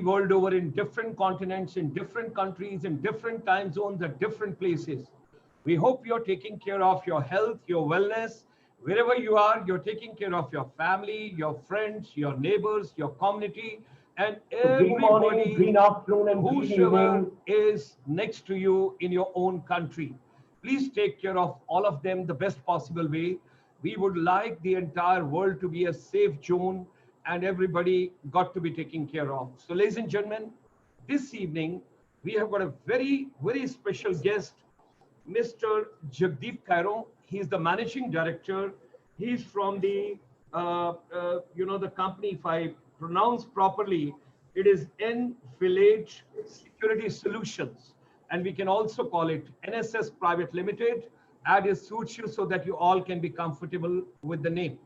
world over, in different continents, in different countries, in different time zones, at different places. We hope you're taking care of your health, your wellness. Wherever you are, you're taking care of your family, your friends, your neighbors, your community, and So green morning, everybody green afternoon, and green whosoever evening. is next to you in your own country. Please take care of all of them the best possible way. We would like the entire world to be a safe zone and everybody got to be taken care of. So, ladies and gentlemen, this evening we have got a very, very special guest, Mr. Jagdeep Kairon. He is the managing director. He's from the, the company, if I pronounce properly, it is Nfilade Security Solutions. And we can also call it NSS Private Limited. Add it suits you so that you all can be comfortable with the name.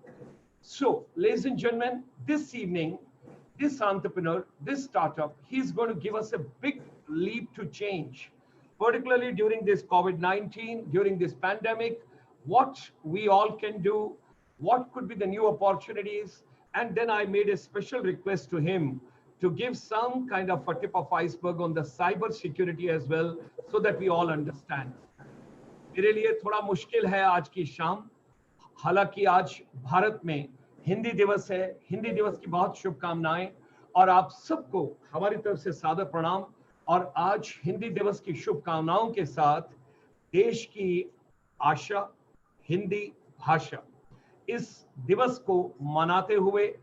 So, ladies and gentlemen, this evening, this entrepreneur, this startup, he's going to give us a big leap to change, particularly during this COVID-19, during this pandemic, what we all can do, what could be the new opportunities. And then I made a special request to him to give some kind of a tip of iceberg on the cyber security as well, so that we all understand. मेरे लिए थोड़ा मुश्किल है आज की शाम, हालांकि आज भारत में हिंदी दिवस है, हिंदी दिवस की बहुत शुभकामनाएं और आप सबको हमारी तरफ से सादर प्रणाम। और आज हिंदी दिवस की शुभकामनाओं के साथ देश की आशा, हिंदी भाषा, इस दिवस को मनाते हुए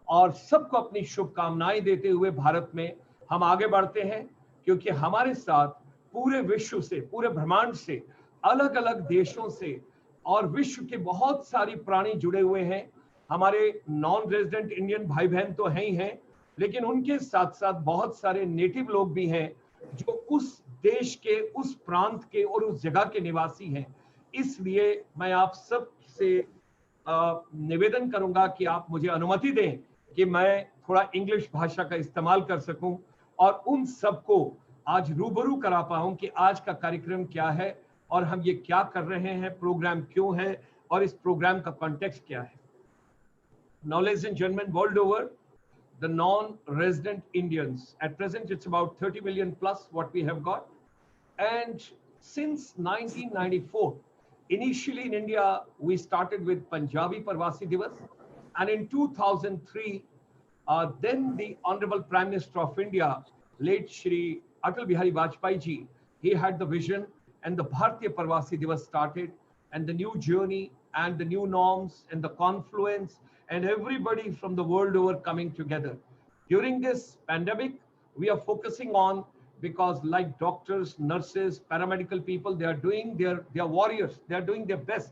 और सबको अपनी शुभकामनाएं देते हुए भारत में हम आगे बढ़ते हैं, क्योंकि हमारे साथ पूरे विश्व से, पूरे ब्रह्मांड से, अलग अलग देशों से और विश्व के बहुत सारी प्राणी जुड़े हुए हैं। हमारे नॉन रेजिडेंट इंडियन भाई बहन तो हैं ही हैं, लेकिन उनके साथ साथ बहुत सारे नेटिव लोग भी हैं जो उस देश के, उस प्रांत के और उस जगह के निवासी हैं। इसलिए मैं आप सब से निवेदन करूंगा कि आप मुझे अनुमति दें कि मैं थोड़ा इंग्लिश भाषा का इस्तेमाल कर सकूं और उन सबको आज रूबरू करा पाऊं कि आज का कार्यक्रम क्या है और हम ये क्या कर रहे हैं, प्रोग्राम क्यों है और इस प्रोग्राम का कॉन्टेक्स्ट क्या है। Now, ladies and gentlemen, world over, the non-resident Indians, at present it's about 30 million plus what we have got. And since 1994, initially in India, we started with Punjabi Parvasi Divas. And in 2003, then the Honorable Prime Minister of India, late Shri Atal Bihari Vajpayee ji, he had the vision and the Bharatiya Parvasi Divas started, and the new journey and the new norms and the confluence and everybody from the world over coming together. During this pandemic, we are focusing on, because like doctors, nurses, paramedical people, they are doing they are warriors, they are doing their best.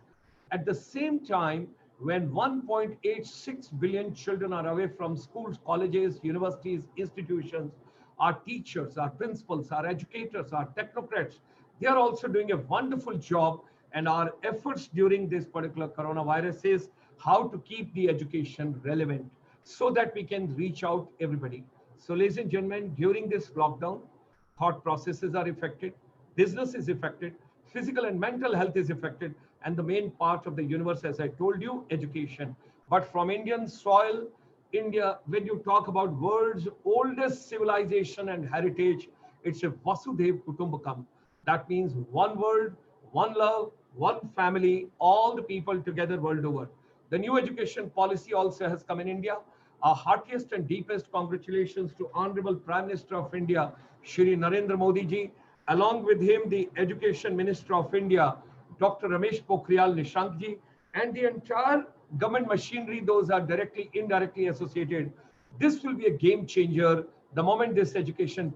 At the same time, when 1.86 billion children are away from schools, colleges, universities, institutions, our teachers, our principals, our educators, our technocrats, they are also doing a wonderful job. And our efforts during this particular coronavirus is how to keep the education relevant so that we can reach out everybody. So, ladies and gentlemen, during this lockdown, thought processes are affected, business is affected, physical and mental health is affected, and the main part of the universe, as I told you, education. But from Indian soil, India, when you talk about world's oldest civilization and heritage, it's a Vasudev Kutumbakam. That means one world, one love, one family, all the people together world over. The new education policy also has come in India. Our heartiest and deepest congratulations to Honorable Prime Minister of India, Shri Narendra Modi ji, along with him the Education Minister of India, Dr. Ramesh Pokhriyal Nishank ji, and the entire government machinery, those are directly, indirectly associated. This will be a game changer the moment this education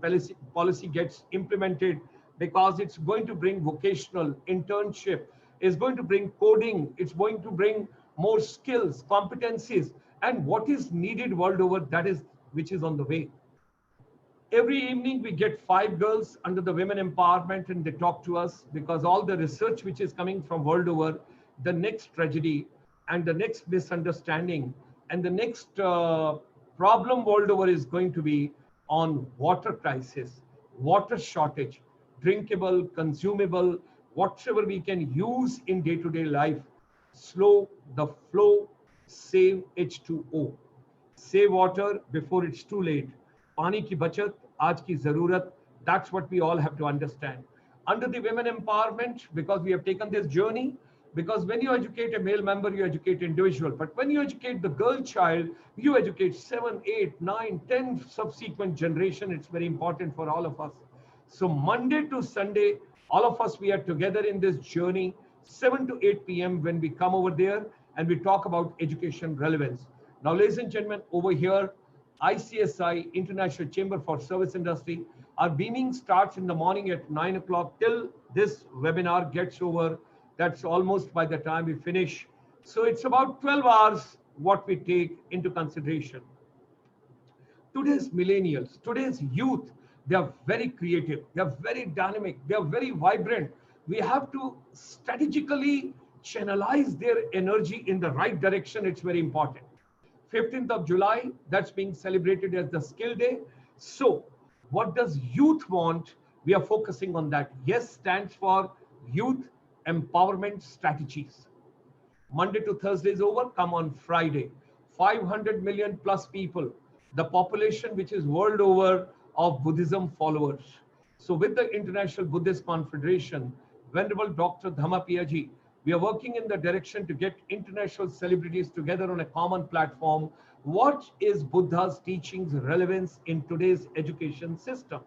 policy gets implemented, because it's going to bring vocational internship, it's going to bring coding, it's going to bring more skills, competencies, and what is needed world over, that is which is on the way. Every evening we get 5 girls under the women empowerment and they talk to us, because all the research which is coming from world over, the next tragedy and the next misunderstanding and the next problem world over is going to be on water crisis, water shortage, drinkable, consumable, whatever we can use in day-to-day life. Slow the flow, save H2O. Save water before it's too late. पानी की बचत, आज की जरूरत, that's what we all have to understand. Under the women empowerment, because we have taken this journey, because when you educate a male member, you educate individual. But when you educate the girl child, you educate 7, 8, 9, 10 subsequent generation. It's very important for all of us. So Monday to Sunday, all of us, we are together in this journey, 7 to 8 p.m. when we come over there and we talk about education relevance. Now, ladies and gentlemen, over here, ICSI, International Chamber for Service Industry, our beaming starts in the morning at 9 o'clock till this webinar gets over. That's almost by the time we finish. So it's about 12 hours what we take into consideration. Today's millennials, today's youth, they are very creative, they are very dynamic, they are very vibrant. We have to strategically channelize their energy in the right direction. It's very important. 15th of July, that's being celebrated as the skill day. So what does youth want? We are focusing on that. Yes stands for youth empowerment strategies. Monday to Thursday is over, come on Friday. 500 million plus people, the population which is world over of Buddhism followers. So with the International Buddhist Confederation, Venerable Dr. Dhammapiyaji, we are working in the direction to get international celebrities together on a common platform. What is Buddha's teachings relevance in today's education system?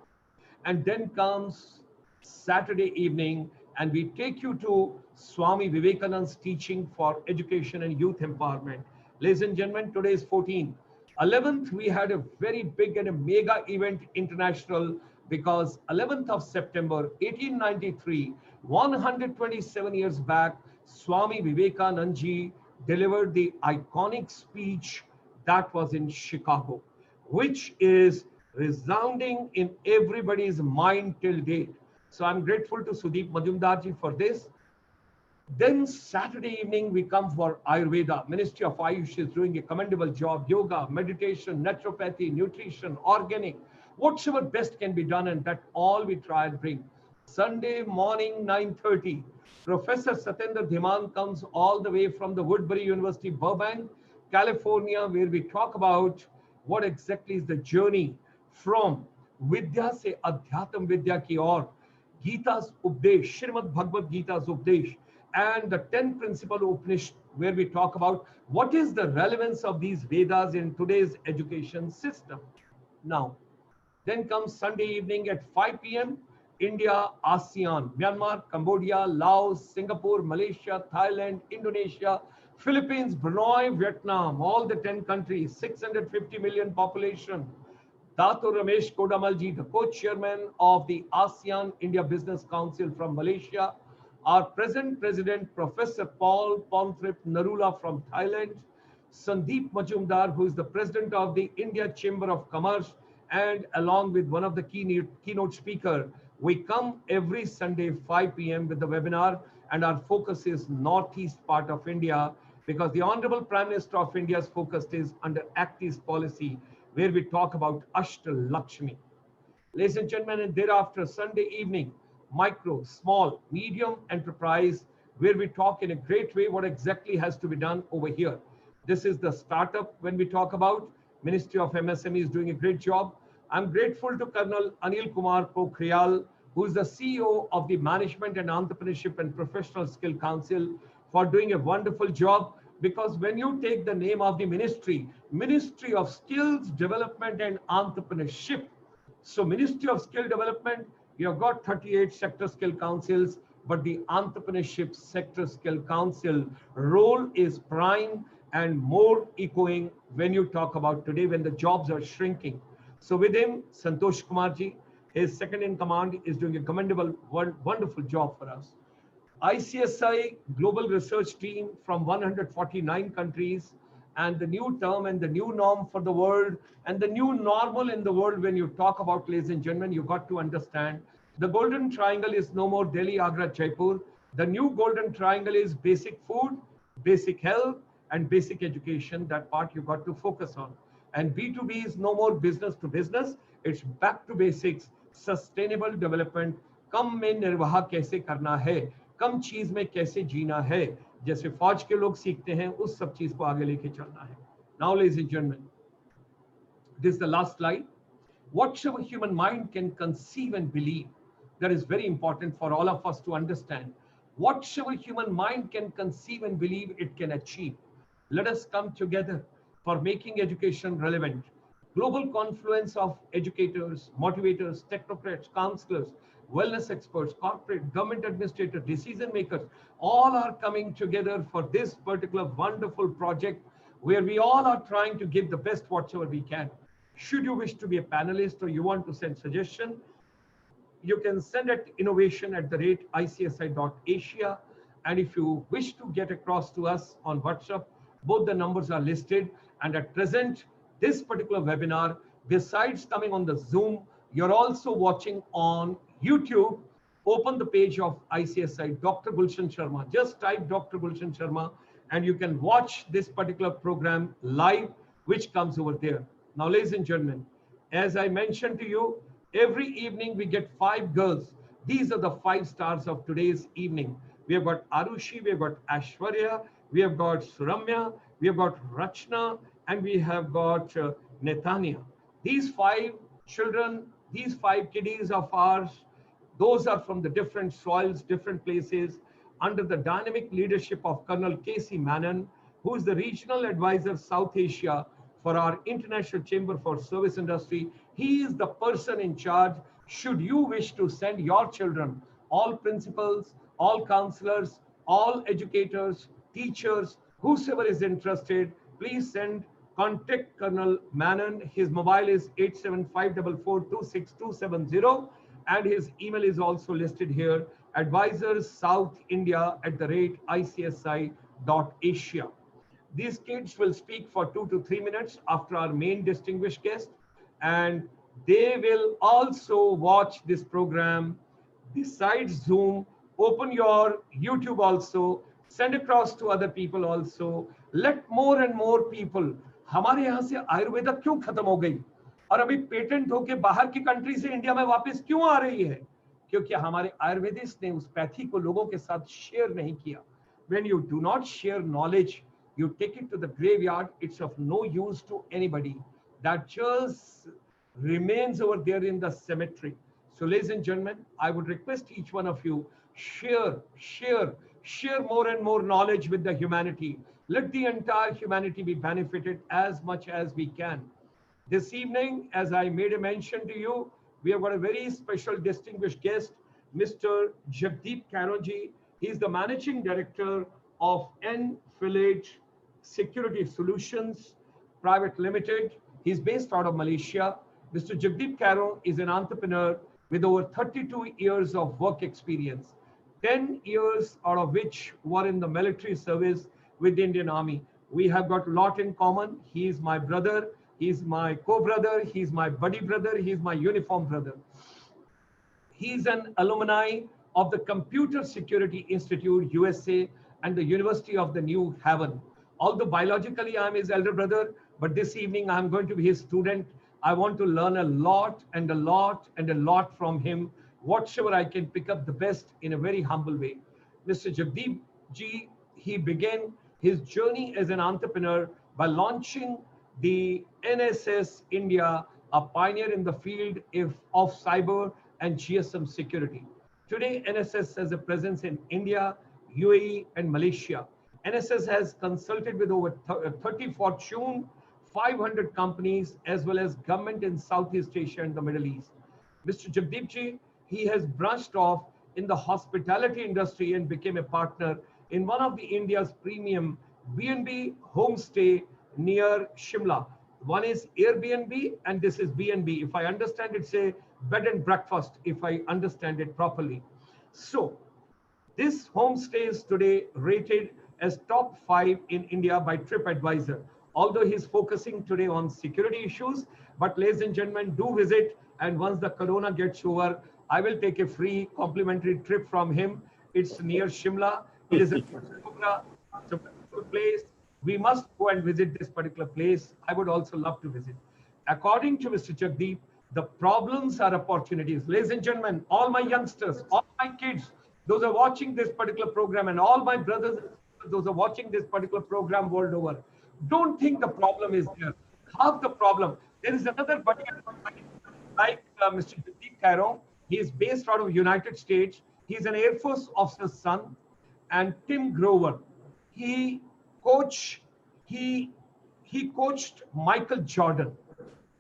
And then comes Saturday evening, and we take you to Swami Vivekananda's teaching for education and youth empowerment. Ladies and gentlemen, today is 14th. 11th, we had a very big and a mega event international because 11th of September, 1893, 127 years back, Swami Vivekananda ji delivered the iconic speech that was in Chicago, which is resounding in everybody's mind till date. So I'm grateful to Sudeep Majumdar ji for this. Then Saturday evening, we come for Ayurveda. Ministry of Ayush is doing a commendable job. Yoga, meditation, naturopathy, nutrition, organic, whatever best can be done, and that all we try and bring. Sunday morning, 9:30, Professor Satendra Dhiman comes all the way from the Woodbury University, Burbank, California, where we talk about what exactly is the journey from Vidya se Adhyatm Vidya ki aur, Gita's Updesh, Srimad Bhagavad Gita's Updesh, and the 10 principle Upanishad, where we talk about what is the relevance of these Vedas in today's education system. Now, then comes Sunday evening at 5 p.m. India, ASEAN, Myanmar, Cambodia, Laos, Singapore, Malaysia, Thailand, Indonesia, Philippines, Brunei, Vietnam, all the 10 countries, 650 million population. Dato Ramesh Kodamalji, the co-chairman of the ASEAN India Business Council from Malaysia. Our present president, Professor Paul Pontrip Narula from Thailand. Sandeep Majumdar, who is the president of the India Chamber of Commerce, and along with one of the keynote speaker, we come every Sunday 5 p.m. with the webinar, and our focus is northeast part of India, because the Honorable Prime Minister of India's focus is under Act East policy, where we talk about Ashtal Lakshmi. Ladies and gentlemen, and thereafter Sunday evening, micro, small, medium enterprise, where we talk in a great way what exactly has to be done over here. This is the startup when we talk about. Ministry of MSME is doing a great job. I'm grateful to Colonel Anil Kumar Pokhriyal, who is the CEO of the Management and Entrepreneurship and Professional Skill Council, for doing a wonderful job. Because when you take the name of the ministry, Ministry of Skills Development and Entrepreneurship. So Ministry of Skill Development, we have got 38 sector skill councils, but the Entrepreneurship Sector Skill Council role is prime and more echoing when you talk about today when the jobs are shrinking. So with him, Santosh Kumarji, his second in command, is doing a commendable, wonderful job for us. ICSI Global Research Team from 149 countries, and the new term and the new norm for the world and the new normal in the world. When you talk about, ladies and gentlemen, you got to understand the golden triangle is no more Delhi, Agra, Jaipur. The new golden triangle is basic food, basic health, and basic education. That part you got to focus on. And B2B is no more business to business. It's back to basics, sustainable development. कम में निर्वाह कैसे करना है, कम चीज में कैसे जीना है, जैसे फौज के लोग सीखते हैं, उस सब चीज को आगे लेके चलना है. Now, ladies and gentlemen, this is the last slide. Whatsoever human mind can conceive and believe, that is very important for all of us to understand. Whatsoever human mind can conceive and believe, it can achieve. Let us come together for making education relevant. Global confluence of educators, motivators, technocrats, counselors, wellness experts, corporate, government administrators, decision makers, all are coming together for this particular wonderful project where we all are trying to give the best whatsoever we can. Should you wish to be a panelist or you want to send suggestion, you can send at innovation@icsi.asia. And if you wish to get across to us on WhatsApp, both the numbers are listed. And at present, this particular webinar, besides coming on the Zoom, you're also watching on YouTube. Open the page of ICSI, Dr. Gulshan Sharma. Just type Dr. Gulshan Sharma and you can watch this particular program live, which comes over there. Now, ladies and gentlemen, as I mentioned to you, every evening we get 5 girls. These are the 5 stars of today's evening. We have got Arushi, we have got Ashwarya, we have got Suramya, we have got Rachna, and we have got Netanya. These 5 children, these 5 kiddies of ours, those are from the different soils, different places, under the dynamic leadership of Colonel Casey Manon, who is the regional advisor South Asia for our International Chamber for Service Industry. He is the person in charge. Should you wish to send your children, all principals, all counselors, all educators, teachers, whosoever is interested, please send, contact Colonel Manon. His mobile is 87544262270 and his email is also listed here, advisorsouthindia@ICSI.asia. These kids will speak for 2 to 3 minutes after our main distinguished guest, and they will also watch this program besides Zoom. Open your YouTube also, send across to other people also. Let more and more people, हमारे यहाँ से आयुर्वेदा क्यों खत्म हो गई और अभी patent होके बाहर की कंट्री से इंडिया में वापस क्यों आ रही है? क्योंकि हमारे आयुर्वेदिस्ट ने उस पैथी को लोगों के साथ शेयर नहीं किया. When you do not share knowledge, you take it to the graveyard. It's of no use to anybody. That just remains over there in the cemetery. So, ladies and gentlemen, I would request each one of you, share more and more knowledge with the humanity. Let the entire humanity be benefited as much as we can. This evening, as I made a mention to you, we have got a very special distinguished guest, Mr. Jagdeep Kairon ji. He is the Managing Director of Nfilade Security Solutions Private Limited. He's based out of Malaysia. Mr. Jagdeep Kairon is an entrepreneur with over 32 years of work experience, 10 years out of which were in the military service with the Indian Army. We have got a lot in common. He is my brother, he's my co-brother, he's my buddy brother, he's my uniform brother. He's an alumni of the Computer Security Institute, USA, and the University of the New Haven. Although biologically I'm his elder brother, but this evening I'm going to be his student. I want to learn a lot and a lot and a lot from him, whatever I can pick up the best in a very humble way. Mr. Jagdeep ji, he began his journey as an entrepreneur by launching the NSS India, a pioneer in the field of cyber and GSM security. Today, NSS has a presence in India, UAE, and Malaysia. NSS has consulted with over 30 Fortune 500 companies, as well as government in Southeast Asia and the Middle East. Mr. Jagdeep ji, he has branched off in the hospitality industry and became a partner in one of the India's premium B&B homestay near Shimla. One is Airbnb and this is B&B. If I understand, it's a bed and breakfast, if I understand it properly. So this homestay is today rated as top 5 in India by TripAdvisor. Although he's focusing today on security issues, but ladies and gentlemen, do visit. And once the corona gets over, I will take a free complimentary trip from him. It's near Shimla. It is a beautiful place. We must go and visit this particular place. I would also love to visit. According to Mr. Jagdeep, the problems are opportunities. Ladies and gentlemen, all my youngsters, all my kids, those are watching this particular program, and all my brothers, those are watching this particular program world over. Don't think the problem is there. Half the problem. There is another buddy of mine. like Mr. Jagdeep Kairon. He is based out of United States. He's an Air Force officer's son. And Tim Grover, he coach he he coached Michael Jordan,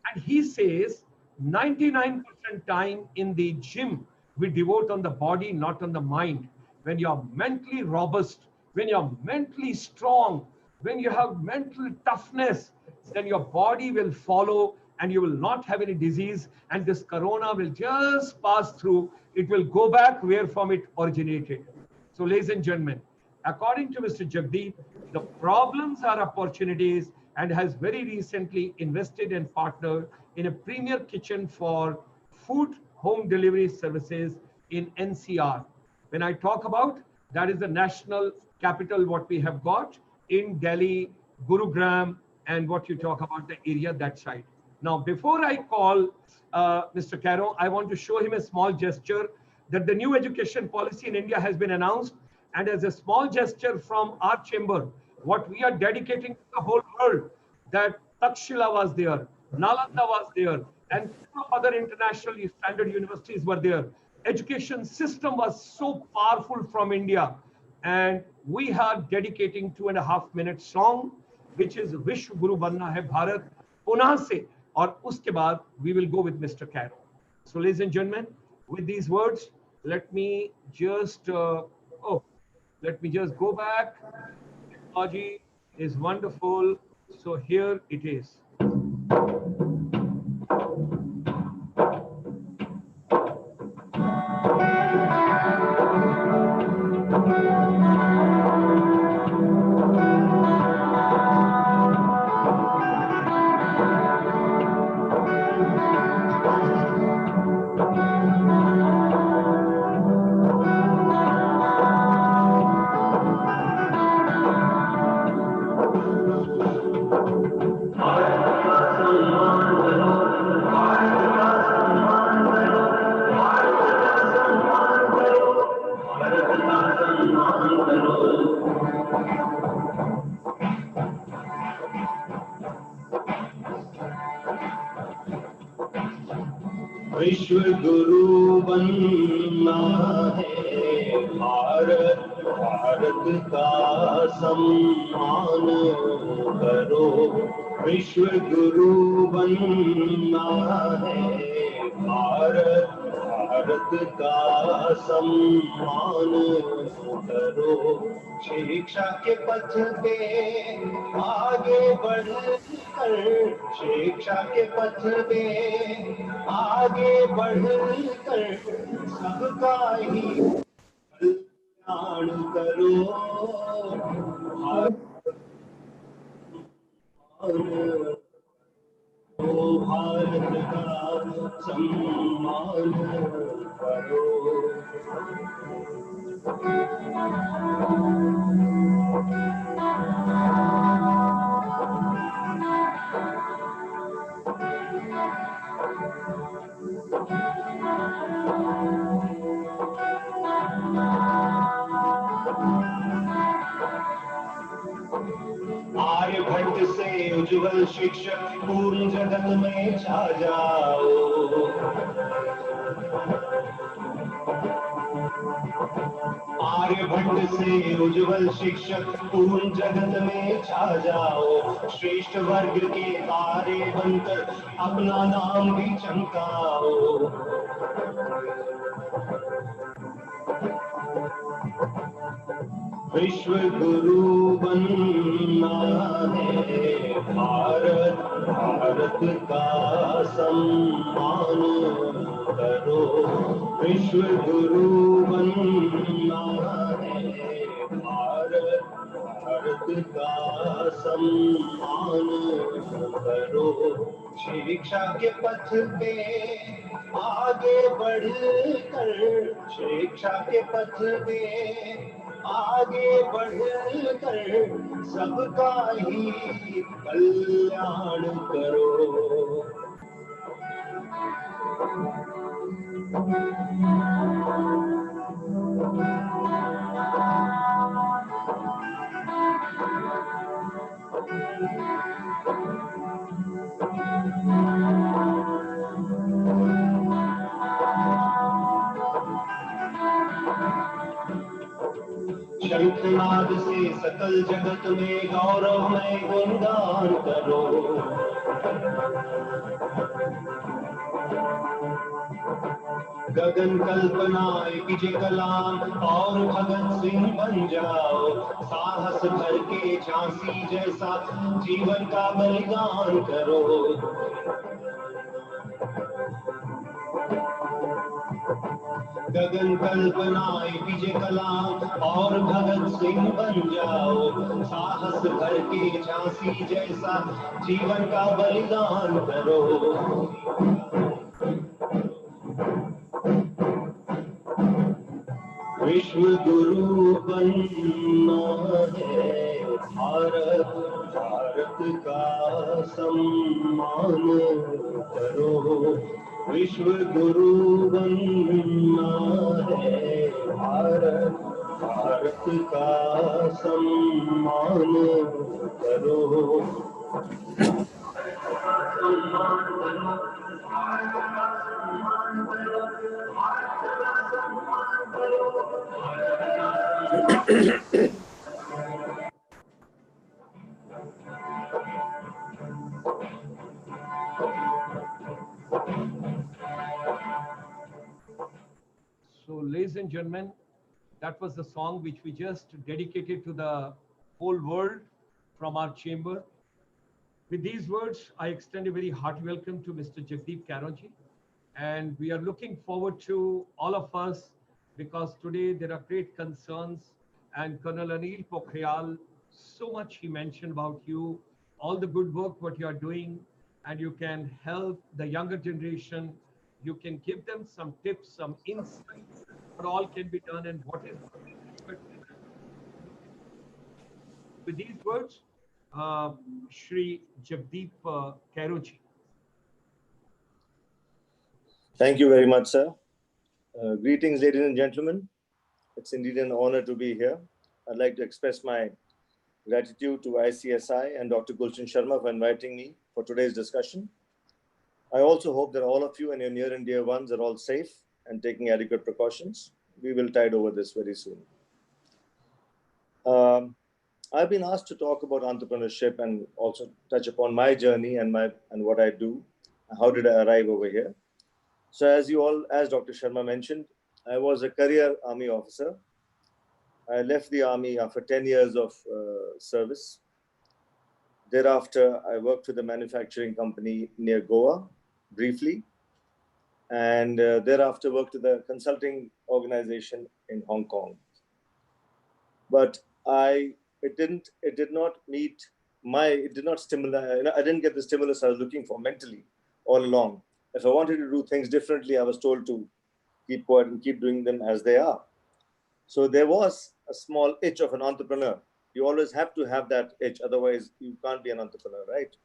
and he says 99% time in the gym we devote on the body, not on the mind. When you're mentally robust, when you're mentally strong, when you have mental toughness, then your body will follow and you will not have any disease, and this corona will just pass through. It will go back where from it originated. So, ladies and gentlemen, according to Mr. Jagdeep, the problems are opportunities, and has very recently invested and partnered in a premier kitchen for food home delivery services in NCR. When I talk about, that is the national capital what we have got in Delhi, Gurugram, and what you talk about the area that side. Now, before I call Mr. Caro, I want to show him a small gesture that the new education policy in India has been announced, and as a small gesture from our chamber, what we are dedicating to the whole world, that Takshila was there, Nalanda was there, and other international standard universities were there. Education system was so powerful from India, and we are dedicating 2.5 minute song, which is Vishwa Guru Banna Hai Bharat, Punah se, और उसके बाद we will go with Mr. Caro. So, ladies and gentlemen, with these words, let me just let me just go back. Technology is wonderful. So here it is. विश्व गुरु बनना है भारत, भारत का सम्मान करो। विश्व गुरु बनना है भारत, भारत का सम्मान करो। शिक्षा के पथ पे आगे बढ़कर, शिक्षा के पथ पे आगे बढ़कर सबका ही कल्याण करो। भारत का सम्मान करो। आर्यभट्ट से उज्जवल शिक्षक पूर्ण जगत में छा जाओ। आर्यभट्ट से उज्जवल शिक्षक पूर्ण जगत में छा जाओ। श्रेष्ठ वर्ग के तारे बनकर अपना नाम भी चमकाओ। विश्व गुरु बनना है भारत, भारत का सम्मान करो। विश्व गुरु बनना है भारत, भारत का सम्मान करो। शिक्षा के पथ पे आगे बढ़कर, शिक्षा के पथ पे आगे बढ़कर सबका ही कल्याण करो। शंखनाद से सकल जगत में गौरवमय गुणगान करो। गगन कल्पनाएं कीजिए कलाम और भगत सिंह बन जाओ। साहस भर के झांसी जैसा जीवन का बलिदान करो। गगन कल्पनाएं कीजिए कलाम और भगत सिंह बन जाओ। साहस भर के झांसी जैसा जीवन का बलिदान करो। विश्व गुरु बनना है भारत, भारत का सम्मान करो। विश्व गुरु बनना है भारत, भारत का सम्मान करो। So, ladies and gentlemen, that was the song which we just dedicated to the whole world from our chamber. With these words, I extend a very hearty welcome to Mr. Jagdeep Kairon ji. And we are looking forward to all of us because today there are great concerns. And Colonel Anil Pokhriyal, so much he mentioned about you, all the good work what you are doing, and you can help the younger generation. You can give them some tips, some insights, what all can be done and what is. With these words, Shri Jagdeep Kairon ji. Thank you very much, sir. Greetings, ladies and gentlemen. It's indeed an honor to be here. I'd like to express my gratitude to ICSI and Dr. Gulshan Sharma for inviting me for today's discussion. I also hope that all of you and your near and dear ones are all safe and taking adequate precautions. We will tide over this very soon. I've been asked to talk about entrepreneurship and also touch upon my journey and what I do. How did I arrive over here? So as Dr. Sharma mentioned, I was a career army officer. I left the army after 10 years of service. Thereafter, I worked with a manufacturing company near Goa, briefly. And thereafter worked with a consulting organization in Hong Kong. But it did not stimulate, I didn't get the stimulus I was looking for mentally all along. If I wanted to do things differently, I was told to keep quiet and keep doing them as they are. So there was a small itch of an entrepreneur. You always have to have that itch, otherwise you can't be an entrepreneur, right?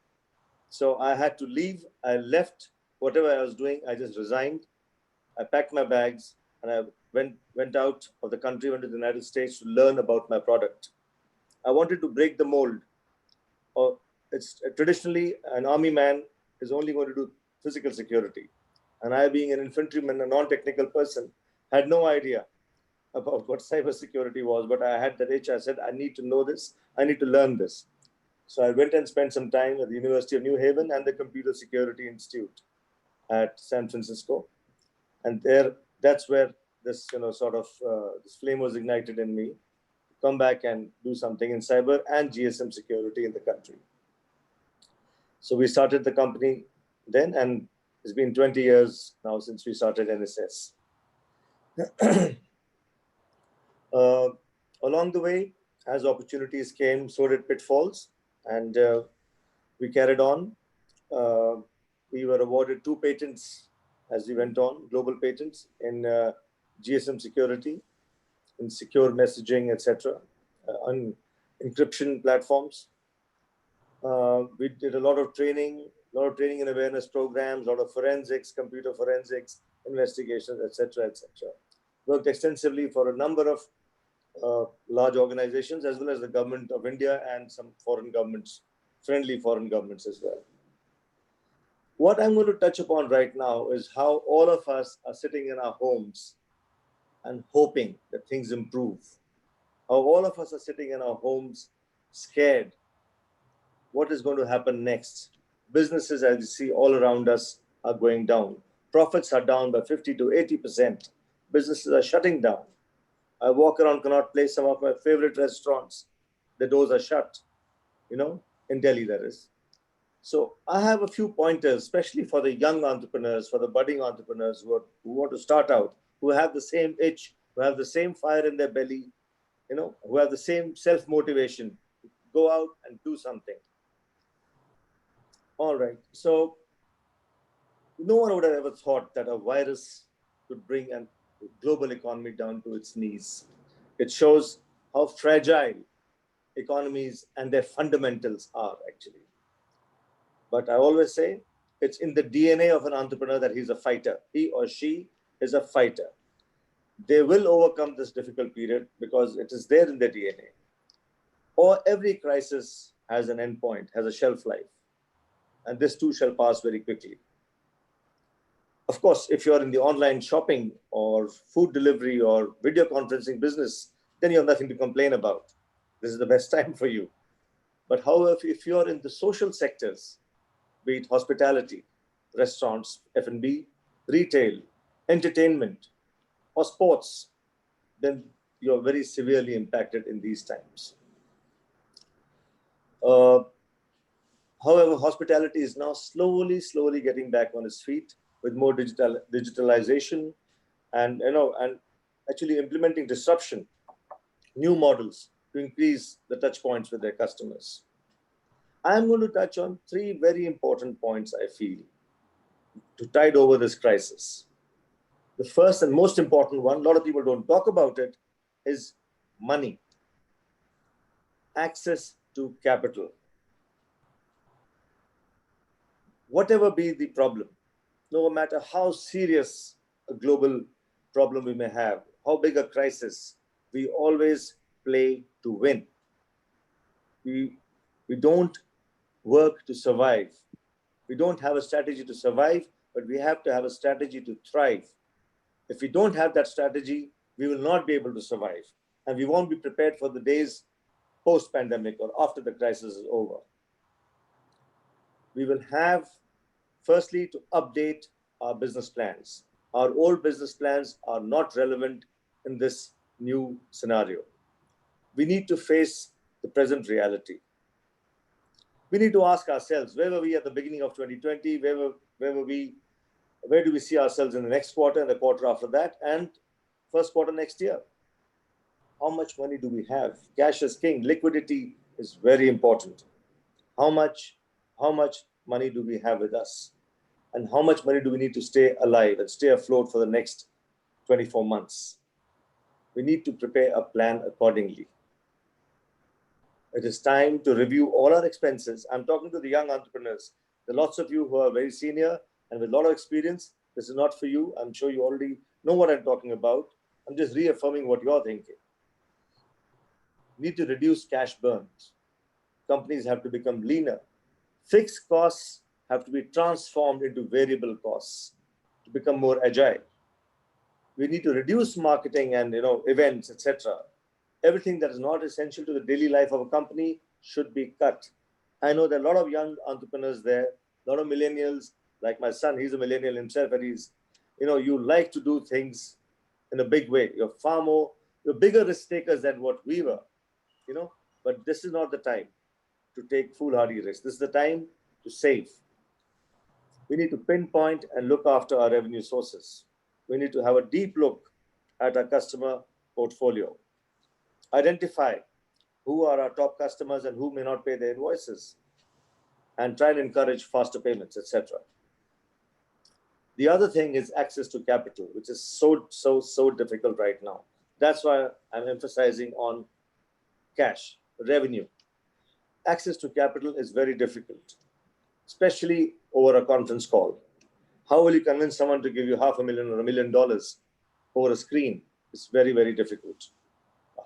So I had to leave. I left whatever I was doing. I just resigned. I packed my bags and I went out of the country, went to the United States to learn about my product. I wanted to break the mold. It's traditionally an army man is only going to do physical security. And I, being an infantryman, a non-technical person, had no idea about what cybersecurity was, but I had that itch. I said, I need to know this. I need to learn this. So I went and spent some time at the University of New Haven and the Computer Security Institute at San Francisco. And that's where this, this flame was ignited in me to come back and do something in cyber and GSM security in the country. So we started the company then, and it's been 20 years now since we started NSS. Along the way, as opportunities came, so did pitfalls, and we carried on. We were awarded 2 patents as we went on, global patents in GSM security, in secure messaging, etc., on encryption platforms. We did a lot of training and awareness programs, a lot of forensics, computer forensics, investigations, etc., etc. Worked extensively for a number of large organizations, as well as the government of India and some foreign governments, friendly foreign governments as well. What I'm going to touch upon right now is how all of us are sitting in our homes and hoping that things improve. How all of us are sitting in our homes scared. What is going to happen next? Businesses, as you see all around us, are going down. Profits are down by 50 to 80%. Businesses are shutting down. I walk around Connaught Place, some of my favorite restaurants, the doors are shut, in Delhi, that is. So I have a few pointers, especially for the young entrepreneurs, for the budding entrepreneurs who want to start out, who have the same itch, who have the same fire in their belly, who have the same self-motivation. Go out and do something. All right. So no one would have ever thought that a virus could bring a global economy down to its knees. It shows how fragile economies and their fundamentals are, actually. But I always say it's in the DNA of an entrepreneur that he's a fighter. He or she is a fighter. They will overcome this difficult period because it is there in their DNA. Or every crisis has an endpoint, has a shelf life. And this too shall pass very quickly. Of course, if you're in the online shopping or food delivery or video conferencing business, then you have nothing to complain about. This is the best time for you. But however, if you're in the social sectors, be it hospitality, restaurants, F&B, retail, entertainment, or sports, then you're very severely impacted in these times. However, hospitality is now slowly getting back on its feet with more digitalization and actually implementing disruption, new models to increase the touch points with their customers. I'm going to touch on three very important points, I feel, to tide over this crisis. The first and most important one, a lot of people don't talk about it, is money. Access to capital. Whatever be the problem, no matter how serious a global problem we may have, how big a crisis, we always play to win. We don't work to survive. We don't have a strategy to survive, but we have to have a strategy to thrive. If we don't have that strategy, we will not be able to survive. And we won't be prepared for the days post-pandemic or after the crisis is over. We will have, firstly, to update our business plans. Our old business plans are not relevant in this new scenario. We need to face the present reality. We need to ask ourselves, where were we at the beginning of 2020? Where do we see ourselves in the next quarter and the quarter after that, and first quarter next year? How much money do we have? Cash is king. Liquidity is very important. How much money do we have with us? And how much money do we need to stay alive and stay afloat for the next 24 months? We need to prepare a plan accordingly. It is time to review all our expenses. I'm talking to the young entrepreneurs. There are lots of you who are very senior and with a lot of experience. This is not for you. I'm sure you already know what I'm talking about. I'm just reaffirming what you're thinking. We need to reduce cash burns. Companies have to become leaner. Fixed costs have to be transformed into variable costs to become more agile. We need to reduce marketing and events, etc. Everything that is not essential to the daily life of a company should be cut. I know there are a lot of young entrepreneurs there, a lot of millennials, like my son, he's a millennial himself, and you like to do things in a big way. You're bigger risk takers than what we were, but this is not the time to take foolhardy risks. This is the time to save. We need to pinpoint and look after our revenue sources. We need to have a deep look at our customer portfolio. Identify who are our top customers and who may not pay their invoices, and try and encourage faster payments, etc. The other thing is access to capital, which is so difficult right now. That's why I'm emphasizing on cash, revenue. Access to capital is very difficult, especially over a conference call. How will you convince someone to give you $500,000 or $1 million over a screen? It's very, very difficult.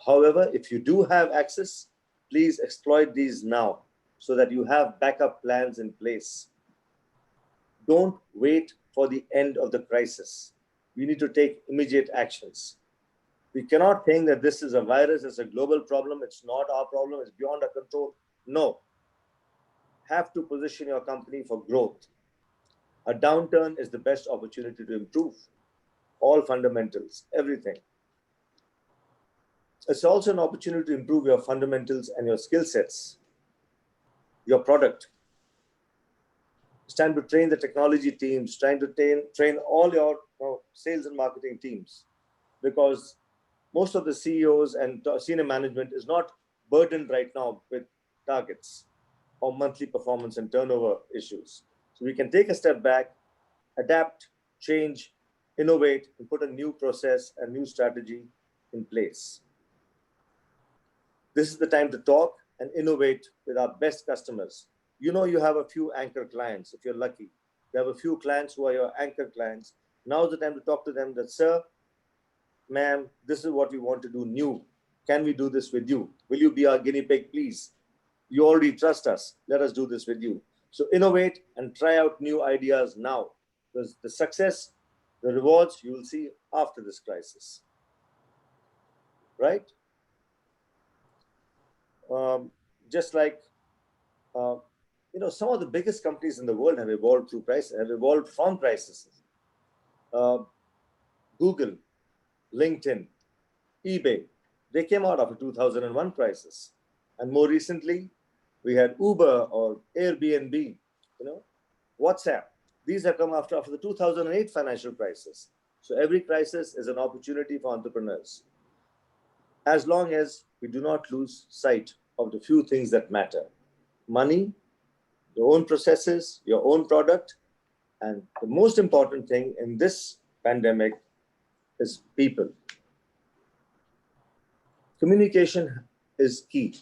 However, if you do have access, please exploit these now so that you have backup plans in place. Don't wait for the end of the crisis. We need to take immediate actions. We cannot think that this is a virus, it's a global problem, it's not our problem, it's beyond our control. No. Have to position your company for growth. A downturn is the best opportunity to improve all fundamentals, everything. It's also an opportunity to improve your fundamentals and your skill sets, your product. It's time to train the technology teams, trying to train all your sales and marketing teams, because most of the CEOs and senior management is not burdened right now with targets or monthly performance and turnover issues. So we can take a step back, adapt, change, innovate, and put a new process and new strategy in place. This is the time to talk and innovate with our best customers. You know, you have a few anchor clients, if you're lucky. You have a few clients who are your anchor clients. Now's the time to talk to them that, sir, ma'am, this is what we want to do new. Can we do this with you? Will you be our guinea pig, please? You already trust us. Let us do this with you. So innovate and try out new ideas now, because the success, the rewards, you will see after this crisis. Right? Just like, some of the biggest companies in the world have evolved through crisis, have evolved from crises. Google, LinkedIn, eBay, they came out of a 2001 crisis. And more recently, we had Uber or Airbnb, WhatsApp. These have come after the 2008 financial crisis. So every crisis is an opportunity for entrepreneurs, as long as we do not lose sight of the few things that matter: money, your own processes, your own product, and the most important thing in this pandemic is people. Communication is key,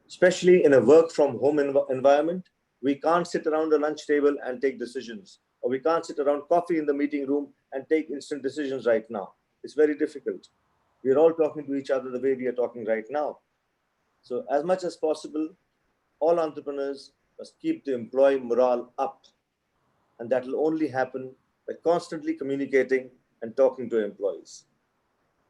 especially in a work from home environment. We can't sit around a lunch table and take decisions, or we can't sit around coffee in the meeting room and take instant decisions right now. It's very difficult. We're all talking to each other the way we are talking right now. So as much as possible, all entrepreneurs must keep the employee morale up. And that will only happen by constantly communicating and talking to employees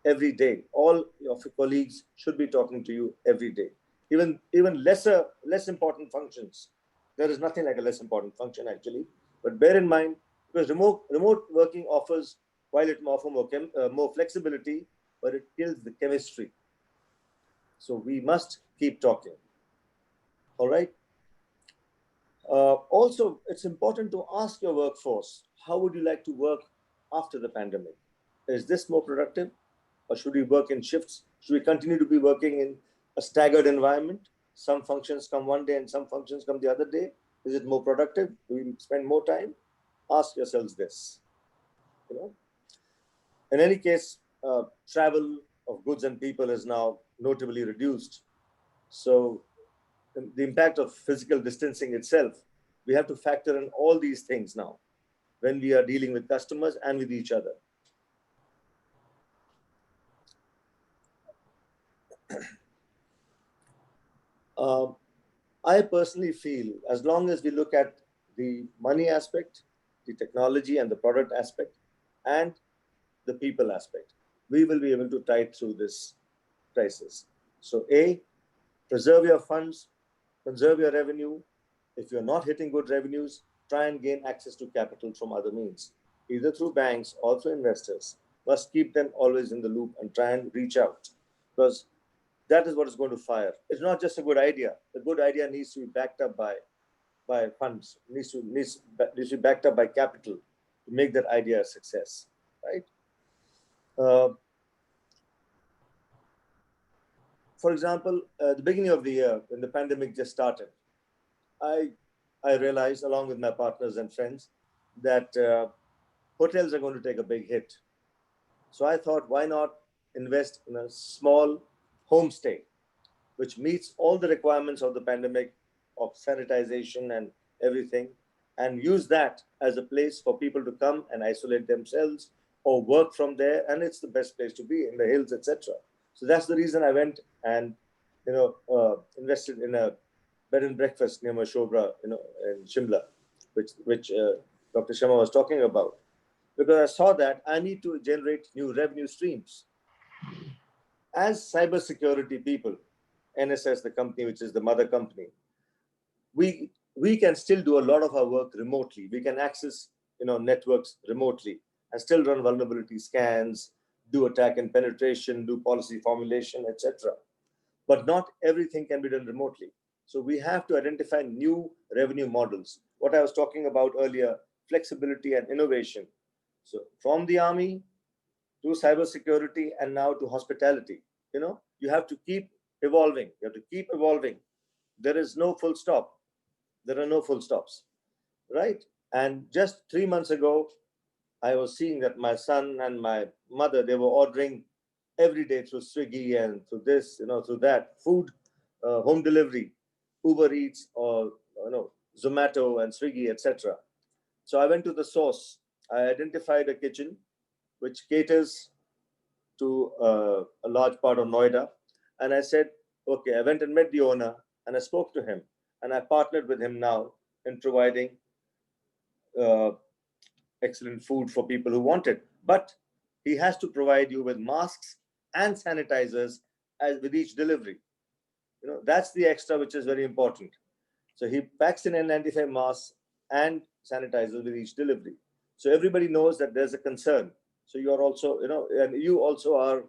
every day. All of your colleagues should be talking to you every day. Even less important functions. There is nothing like a less important function actually. But bear in mind, because remote working offers, while it offers more flexibility, but it kills the chemistry. So we must keep talking. All right. Also, it's important to ask your workforce, how would you like to work after the pandemic? Is this more productive, or should we work in shifts? Should we continue to be working in a staggered environment? Some functions come one day and some functions come the other day. Is it more productive? Do we spend more time? Ask yourselves this. In any case, travel of goods and people is now notably reduced. So the impact of physical distancing itself, we have to factor in all these things now when we are dealing with customers and with each other. I personally feel, as long as we look at the money aspect, the technology and the product aspect, and the people aspect, we will be able to tide through this crisis. So A, preserve your funds, conserve your revenue. If you're not hitting good revenues, try and gain access to capital from other means, either through banks or through investors. Must keep them always in the loop and try and reach out, because that is what is going to fire. It's not just a good idea. The good idea needs to be backed up by funds, needs to be backed up by capital to make that idea a success, right? For example, at the beginning of the year, when the pandemic just started, I realized, along with my partners and friends, that hotels are going to take a big hit. So I thought, why not invest in a small homestay, which meets all the requirements of the pandemic, of sanitization and everything, and use that as a place for people to come and isolate themselves or work from there. And it's the best place to be, in the hills, etc. So that's the reason I went and invested in a bed and breakfast near Mashobra, in Shimla, which Dr. Sharma was talking about, because I saw that I need to generate new revenue streams. as cybersecurity people, NSS, the company which is the mother company, we can still do a lot of our work remotely. We can access networks remotely and still run vulnerability scans, do attack and penetration, do policy formulation, etc. But not everything can be done remotely. So we have to identify new revenue models. What I was talking about earlier, flexibility and innovation. So from the army to cybersecurity and now to hospitality, you have to keep evolving. You have to keep evolving. There is no full stop. There are no full stops, right? And just 3 months ago, I was seeing that my son and my mother, they were ordering every day through Swiggy and through this, through that, food, home delivery, Uber Eats or Zomato and Swiggy, etc. So I went to the source. I identified a kitchen which caters to a large part of Noida. And I said, okay, I went and met the owner and I spoke to him. And I partnered with him now in providing excellent food for people who want it. But he has to provide you with masks and sanitizers with each delivery. That's the extra, which is very important. So he packs in N95 masks and sanitizers with each delivery. So everybody knows that there's a concern. So you are also, and you also are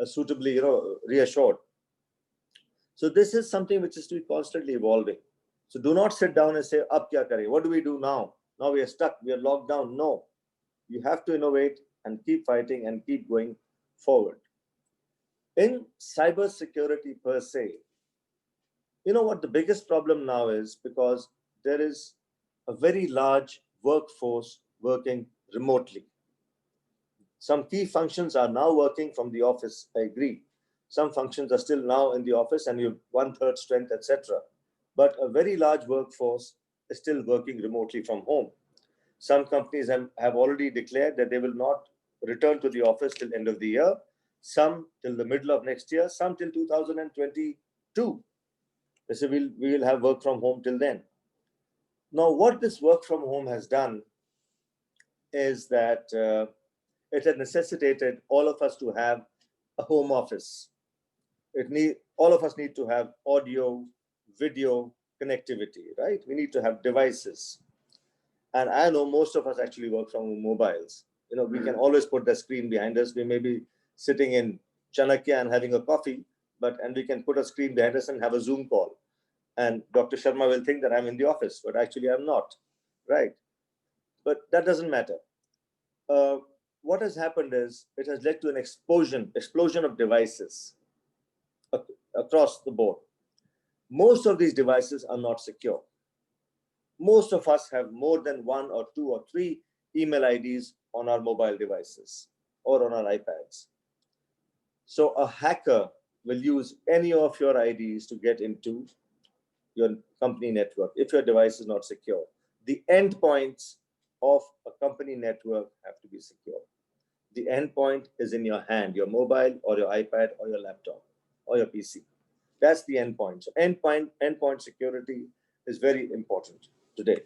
suitably, reassured. So this is something which is to be constantly evolving. So do not sit down and say, "Ab kya kare? What do we do now? Now we are stuck. We are locked down." No, you have to innovate and keep fighting and keep going forward. In cybersecurity per se, what the biggest problem now is, because there is a very large workforce working remotely. Some key functions are now working from the office, I agree. Some functions are still now in the office and you have 1/3 strength, etc. But a very large workforce is still working remotely from home. Some companies have already declared that they will not return to the office till end of the year, some till the middle of next year, some till 2022. They say we will have work from home till then. Now, what this work from home has done is that it has necessitated all of us to have a home office. All of us need to have audio, video connectivity, right? We need to have devices. And I know most of us actually work from mobiles. We can always put the screen behind us. We may be sitting in Chanakya and having a coffee, and we can put a screen behind us and have a Zoom call. And Dr. Sharma will think that I'm in the office, but actually I'm not, right? But that doesn't matter. What has happened is it has led to an explosion of devices across the board. Most of these devices are not secure. Most of us have more than 1 or 2 or 3 email IDs on our mobile devices or on our iPads. So a hacker will use any of your IDs to get into your company network if your device is not secure. The endpoints of a company network have to be secure. The endpoint is in your hand, your mobile or your iPad or your laptop or your PC. That's the endpoint. So endpoint security is very important today.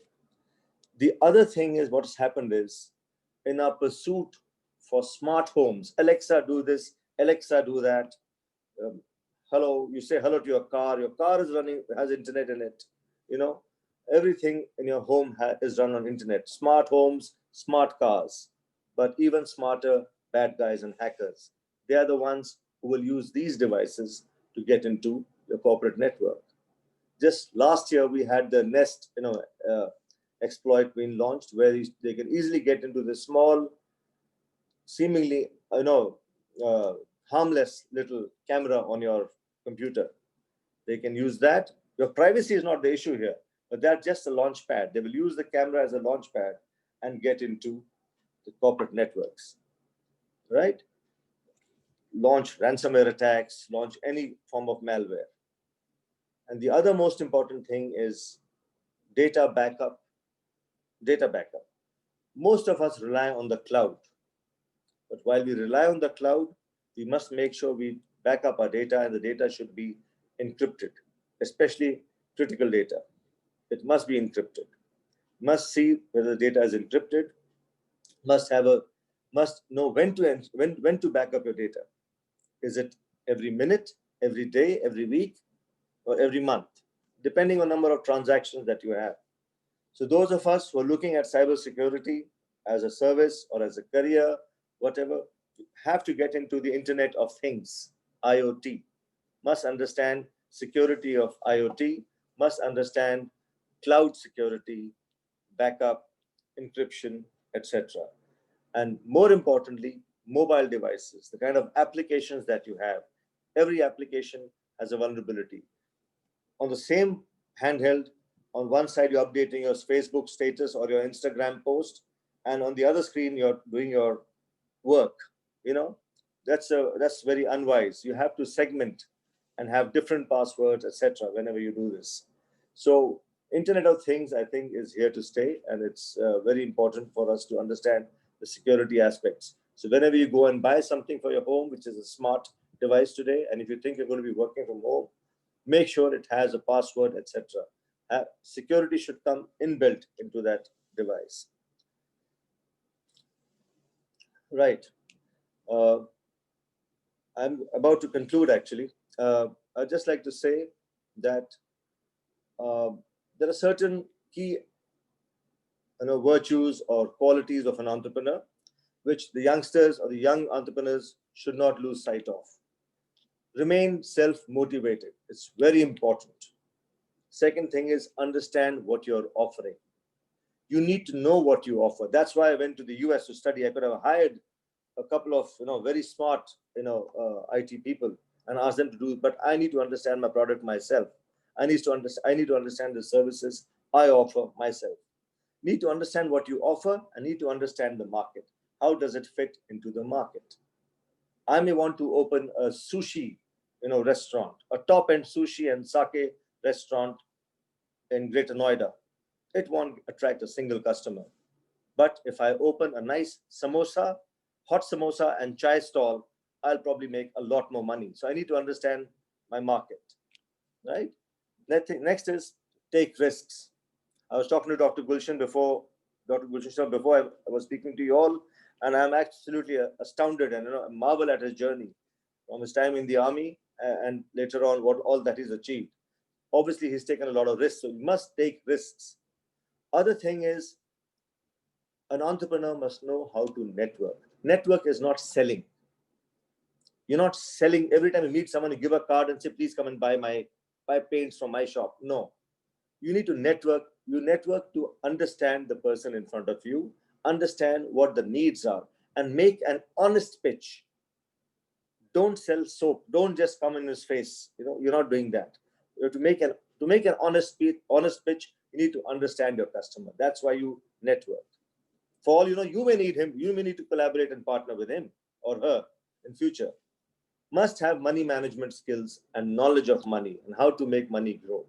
The other thing is what has happened is in our pursuit for smart homes, Alexa do this, Alexa do that. Hello, you say hello to your car is running, has internet in it. Everything in your home is run on internet. Smart homes, smart cars, but even smarter bad guys and hackers. They are the ones who will use these devices to get into your corporate network. Just last year, we had the Nest, exploit being launched, where they can easily get into the small, seemingly, harmless little camera on your computer. They can use that. Your privacy is not the issue here, but that's just a launch pad. They will use the camera as a launch pad and get into the corporate networks, right? Launch ransomware attacks, launch any form of malware. And the other most important thing is data backup. Data backup. Most of us rely on the cloud. But while we rely on the cloud, we must make sure we back up our data, and the data should be encrypted, especially critical data. It must be encrypted. Must see whether the data is encrypted. Must know when to back up your data. Is it every minute, every day, every week, or every month, depending on number of transactions that you have. So those of us who are looking at cybersecurity as a service or as a career, whatever, have to get into the Internet of Things, IoT, must understand security of IoT, must understand cloud security, backup, encryption, etc. And more importantly, mobile devices, the kind of applications that you have. Every application has a vulnerability. On the same handheld, on one side you're updating your Facebook status or your Instagram post, and on the other screen you're doing your work. You know, that's very unwise. You have to segment and have different passwords, etc. whenever you do this. So Internet of Things, I think, is here to stay, and it's very important for us to understand the security aspects. So whenever you go and buy something for your home, which is a smart device today, and if you think you're going to be working from home, make sure it has a password, etc. Security should come inbuilt into that device. Right. I'm about to conclude, actually. I'd just like to say that there are certain key virtues or qualities of an entrepreneur, which the youngsters or the young entrepreneurs should not lose sight of. Remain self-motivated. It's very important. Second thing is understand what you're offering. You need to know what you offer. That's why I went to the US to study. I could have hired a couple of very smart IT people and asked them to do it, but I need to understand my product myself. I need to understand the services I offer myself. Need to understand what you offer and need to understand the market. How does it fit into the market? I may want to open a sushi restaurant, a top-end sushi and sake restaurant in Greater Noida. It won't attract a single customer. But if I open a nice samosa, hot samosa and chai stall, I'll probably make a lot more money. So I need to understand my market, right? Next is take risks. I was talking to Dr. Gulshan before I was speaking to you all, and I'm absolutely astounded and marvel at his journey from his time in the army and later on what all that he's achieved. Obviously, he's taken a lot of risks, so you must take risks. Other thing is, an entrepreneur must know how to network. Network is not selling. You're not selling every time you meet someone, you give a card and say, please come and buy paints from my shop. No. You need to network. You network to understand the person in front of you, understand what the needs are, and make an honest pitch. Don't sell soap. Don't just come in his face. You're not doing that. You have to make an honest pitch. You need to understand your customer. That's why you network. For all you may need him. You may need to collaborate and partner with him or her in future. Must have money management skills and knowledge of money and how to make money grow.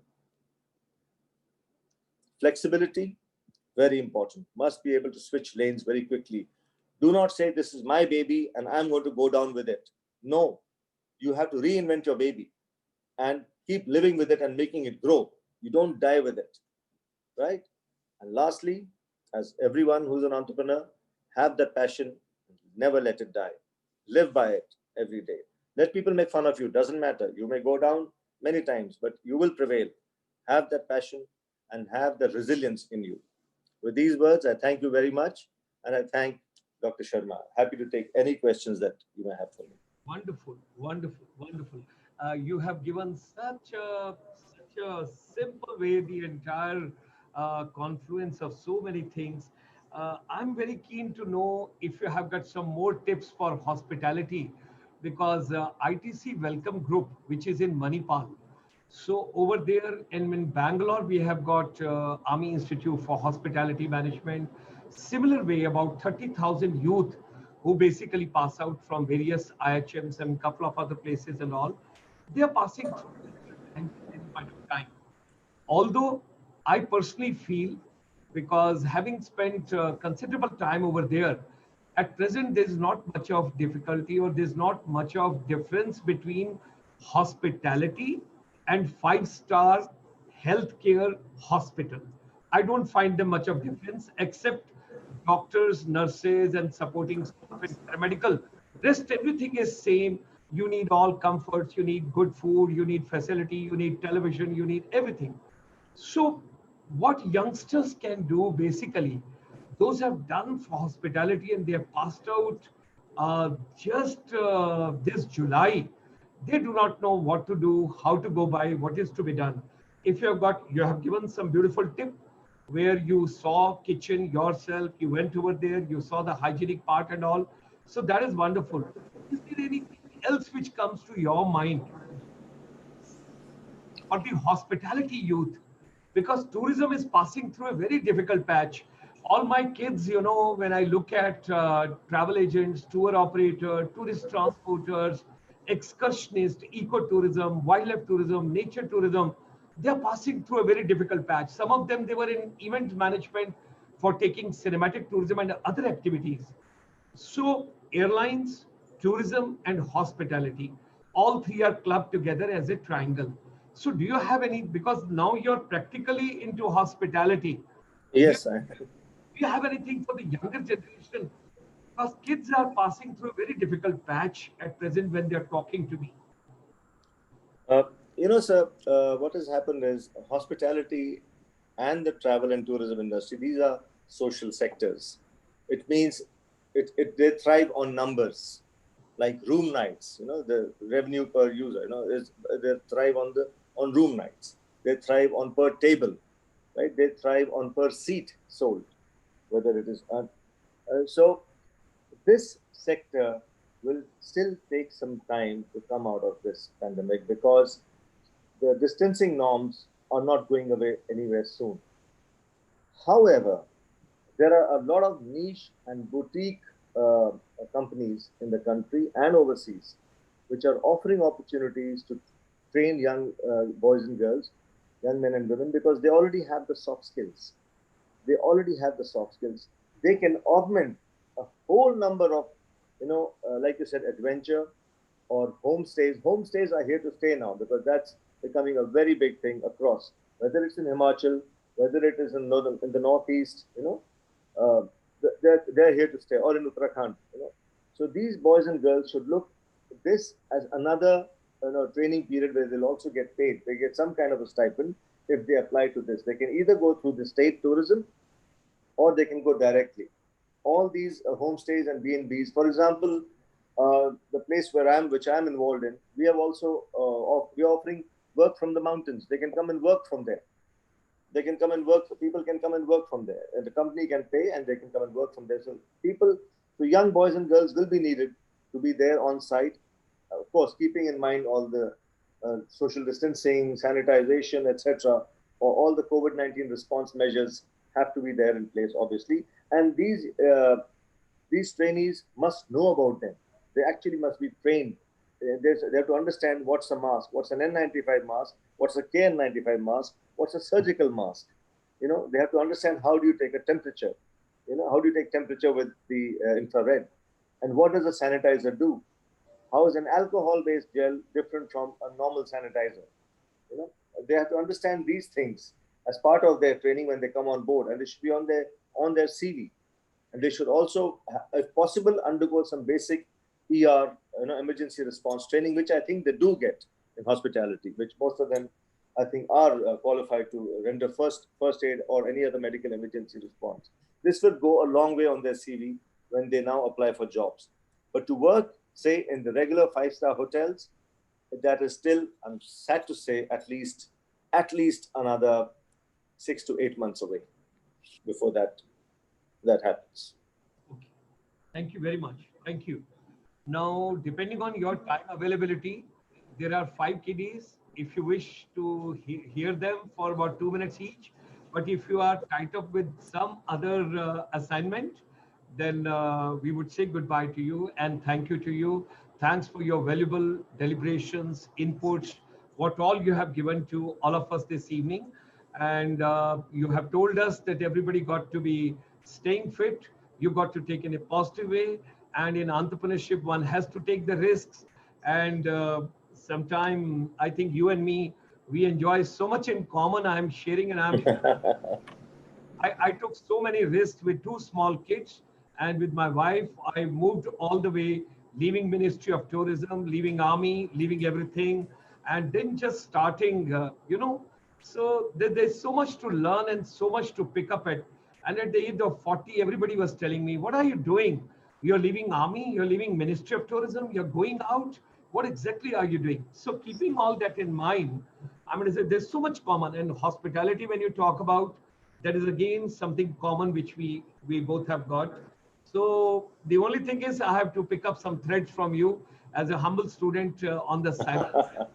Flexibility, very important. Must be able to switch lanes very quickly. Do not say, this is my baby and I'm going to go down with it. No, you have to reinvent your baby and keep living with it and making it grow. You don't die with it, right? And lastly, as everyone who's an entrepreneur, have that passion, never let it die. Live by it every day. Let people make fun of you, doesn't matter. You may go down many times, but you will prevail. Have that passion and have the resilience in you. With these words, I thank you very much, and I thank Dr. Sharma. Happy to take any questions that you may have for me. Wonderful, wonderful, wonderful. You have given such a simple way the entire confluence of so many things. I'm very keen to know if you have got some more tips for hospitality, because ITC Welcome Group, which is in Manipal. So over there in Bangalore, we have got Army Institute for Hospitality Management. Similar way, about 30,000 youth who basically pass out from various IHMs and a couple of other places and all. They are passing through at any point of time. Although I personally feel, because having spent considerable time over there, at present there's not much of difficulty or there's not much of difference between hospitality and five-star healthcare hospital. I don't find them much of difference, except doctors, nurses, and supporting staff and paramedical. Rest everything is same. You need all comforts, you need good food, you need facility, you need television, you need everything. So, what youngsters can do basically, those have done for hospitality and they have passed out just this July. They do not know what to do, how to go by, what is to be done. If you have given some beautiful tip where you saw kitchen yourself, you went over there, you saw the hygienic part and all. So that is wonderful. Is there anything else which comes to your mind for the hospitality youth, because tourism is passing through a very difficult patch. All my kids, when I look at travel agents, tour operator, tourist transporters, excursionists, ecotourism, wildlife tourism, nature tourism, they are passing through a very difficult patch. Some of them, they were in event management for taking cinematic tourism and other activities. So, airlines, tourism, and hospitality, all three are clubbed together as a triangle. So, do you have any? Because now you're practically into hospitality. Do you, Yes, do you have anything for the younger generation? Because kids are passing through a very difficult patch at present when they're talking to me. uh, sir, what has happened is hospitality and the travel and tourism industry, these are social sectors. It means they thrive on numbers, like room nights, the revenue per user, they thrive on room nights. They thrive on per table, right? They thrive on per seat sold, whether it is. So this sector will still take some time to come out of this pandemic because the distancing norms are not going away anywhere soon. However, there are a lot of niche and boutique companies in the country and overseas which are offering opportunities to train young boys and girls, young men and women, because they already have the soft skills. They already have the soft skills. They can augment a whole number of, like you said, adventure or homestays. Homestays are here to stay now because that's becoming a very big thing across, whether it's in Himachal, whether it is in the northeast, uh, they're here to stay, or in Uttarakhand. So these boys and girls should look at this as another training period where they'll also get paid. They get some kind of a stipend if they apply to this. They can either go through the state tourism or they can go directly. All these homestays and B&Bs, for example, the place which I'm involved in, we have also we're offering work from the mountains. They can come and work from there. They can come and work. People can come and work from there. And the company can pay, and they can come and work from there. So young boys and girls will be needed to be there on site. Of course, keeping in mind all the social distancing, sanitization, etc., or all the COVID-19 response measures have to be there in place, obviously. And these trainees must know about them. They actually must be trained. They have to understand what's a mask, what's an N95 mask, what's a KN95 mask, what's a surgical mask. They have to understand how do you take a temperature. How do you take temperature with the infrared, and what does a sanitizer do? How is an alcohol-based gel different from a normal sanitizer? You know, they have to understand these things as part of their training when they come on board, and they should be on their CV. And they should also, if possible, undergo some basic ER, emergency response training, which I think they do get in hospitality, which most of them, I think, are qualified to render first aid or any other medical emergency response. This will go a long way on their CV when they now apply for jobs. But to work, say, in the regular five-star hotels, that is still, I'm sad to say, at least another 6 to 8 months away before that happens. Okay. Thank you very much. Thank you. Now, depending on your time availability, there are 5 kiddies. If you wish to hear them for about 2 minutes each, but if you are tied up with some other assignment, then we would say goodbye to you and thank you to you. Thanks for your valuable deliberations, inputs, what all you have given to all of us this evening. And you have told us that everybody got to be staying fit. You got to take in a positive way. And in entrepreneurship, one has to take the risks. And sometime, I think you and me, we enjoy so much in common. I'm sharing and I took so many risks with 2 small kids, and with my wife, I moved all the way leaving Ministry of Tourism, leaving Army, leaving everything, and then just starting, so there's so much to learn and so much to pick up at. And at the age of 40, everybody was telling me, what are you doing? You're leaving Army, you're leaving Ministry of Tourism, you're going out. What exactly are you doing? So keeping all that in mind, I'm going to say there's so much common. And hospitality, when you talk about, that is again something common which we both have got. So the only thing is I have to pick up some threads from you as a humble student on the side.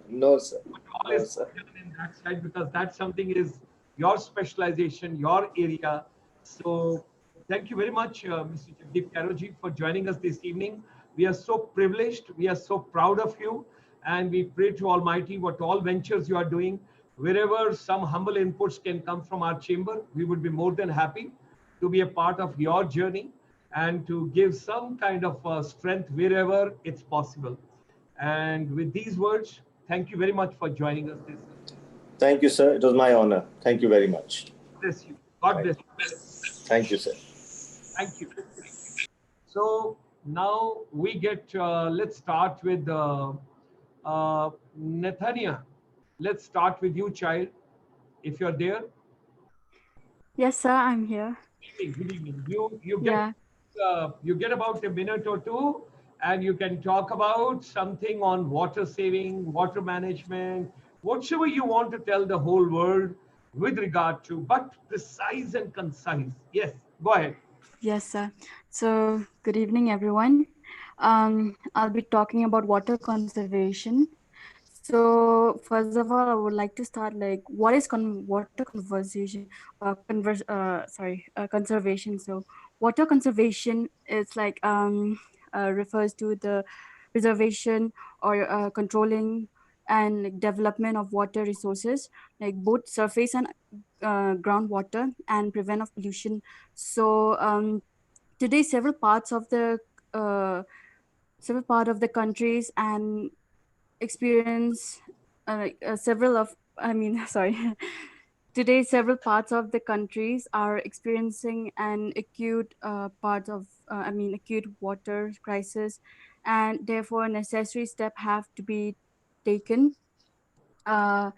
No, sir. All No, is sir. done in that side because that something is your specialization, your area. So thank you very much, Mr. Jagdeep Kairon, for joining us this evening. We are so privileged. We are so proud of you. And we pray to Almighty what all ventures you are doing. Wherever some humble inputs can come from our chamber, we would be more than happy to be a part of your journey and to give some kind of strength wherever it's possible. And with these words, thank you very much for joining us this evening. Thank you, sir. It was my honor. Thank you very much. Bless you. God bless you. Thank you, sir. Thank you. So now we get, let's start with Nathania. Let's start with you, child, if you're there. Yes, sir, I'm here. Good evening. You Yeah. get about a minute or two, and you can talk about something on water saving, water management, whatever you want to tell the whole world with regard to, but precise and concise. Yes, go ahead. Yes, sir. So, good evening, everyone. I'll be talking about water conservation. So, first of all, I would like to start like what is water conservation? Conservation. So, water conservation is like refers to the preservation or controlling and like, development of water resources, like both surface and groundwater, and prevent of pollution. So today, several part of the countries and experience several of I mean sorry today several parts of the countries are experiencing an acute acute water crisis, and therefore necessary steps have to be taken uh,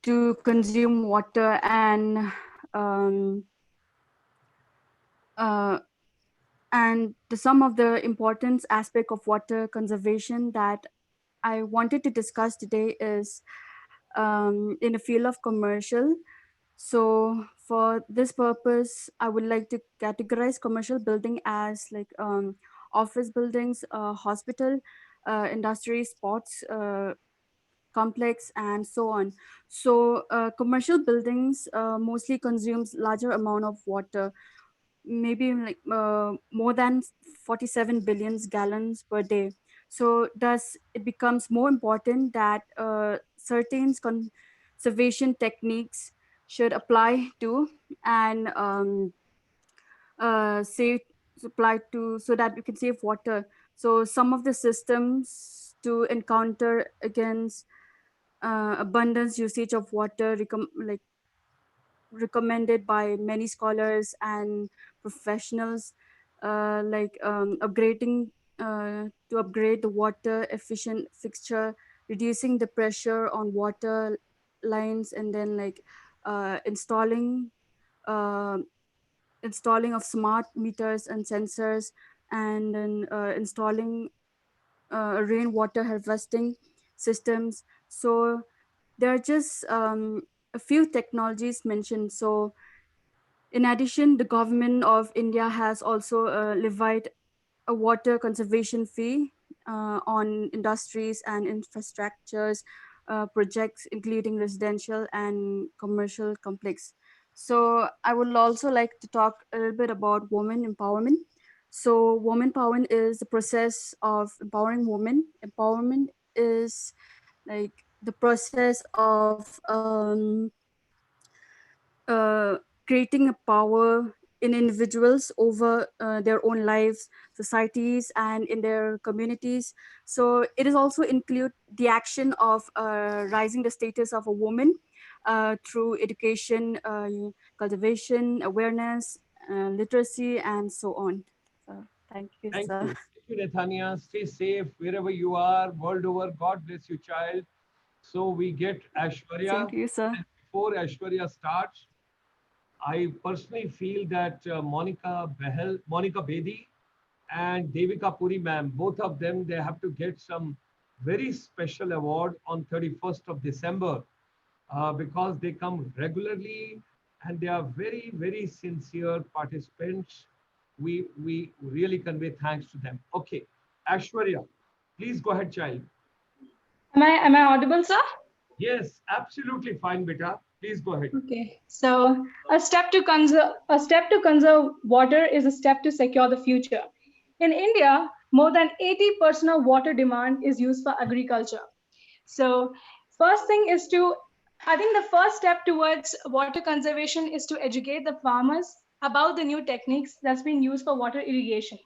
to consume water um, uh, and some of the important aspect of water conservation that I wanted to discuss today is in the field of commercial. So for this purpose, I would like to categorize commercial building as like office buildings, hospital, industry, sports complex, and so on. So commercial buildings mostly consumes larger amount of water, maybe like more than 47 billion gallons per day. So thus it becomes more important that certain conservation techniques should apply to, and save supply to, so that we can save water. So some of the systems to encounter against abundance usage of water recommended by many scholars and professionals, upgrading to upgrade the water efficient fixture, reducing the pressure on water lines, and then uh, installing of smart meters and sensors, and then installing rainwater harvesting systems. So there are just a few technologies mentioned. So in addition, the government of India has also levied a water conservation fee on industries and infrastructures projects, including residential and commercial complex. So I would also like to talk a little bit about women empowerment. So women empowerment is the process of empowering women. Empowerment is like the process of creating a power in individuals over their own lives, societies, and in their communities. So it is also include the action of rising the status of a woman through education, cultivation, awareness, literacy, and so on. So, thank you, Thank sir. you. you, Nathania. Stay safe wherever you are, world over. God bless you, child. So we get Same Aishwarya. to you, sir. And before Aishwarya starts, I personally feel that Monica Bedi and Devika Puri ma'am, both of them, they have to get some very special award on 31st of December because they come regularly and they are very, very sincere participants. We really convey thanks to them. Okay, Ashwarya, please go ahead, child. Am I audible, sir? Yes, absolutely fine, beta. Please go ahead. Okay. So a step to conserve water is a step to secure the future. In India, more than 80% of water demand is used for agriculture. So first thing is I think the first step towards water conservation is to educate the farmers about the new techniques that's being used for water irrigation.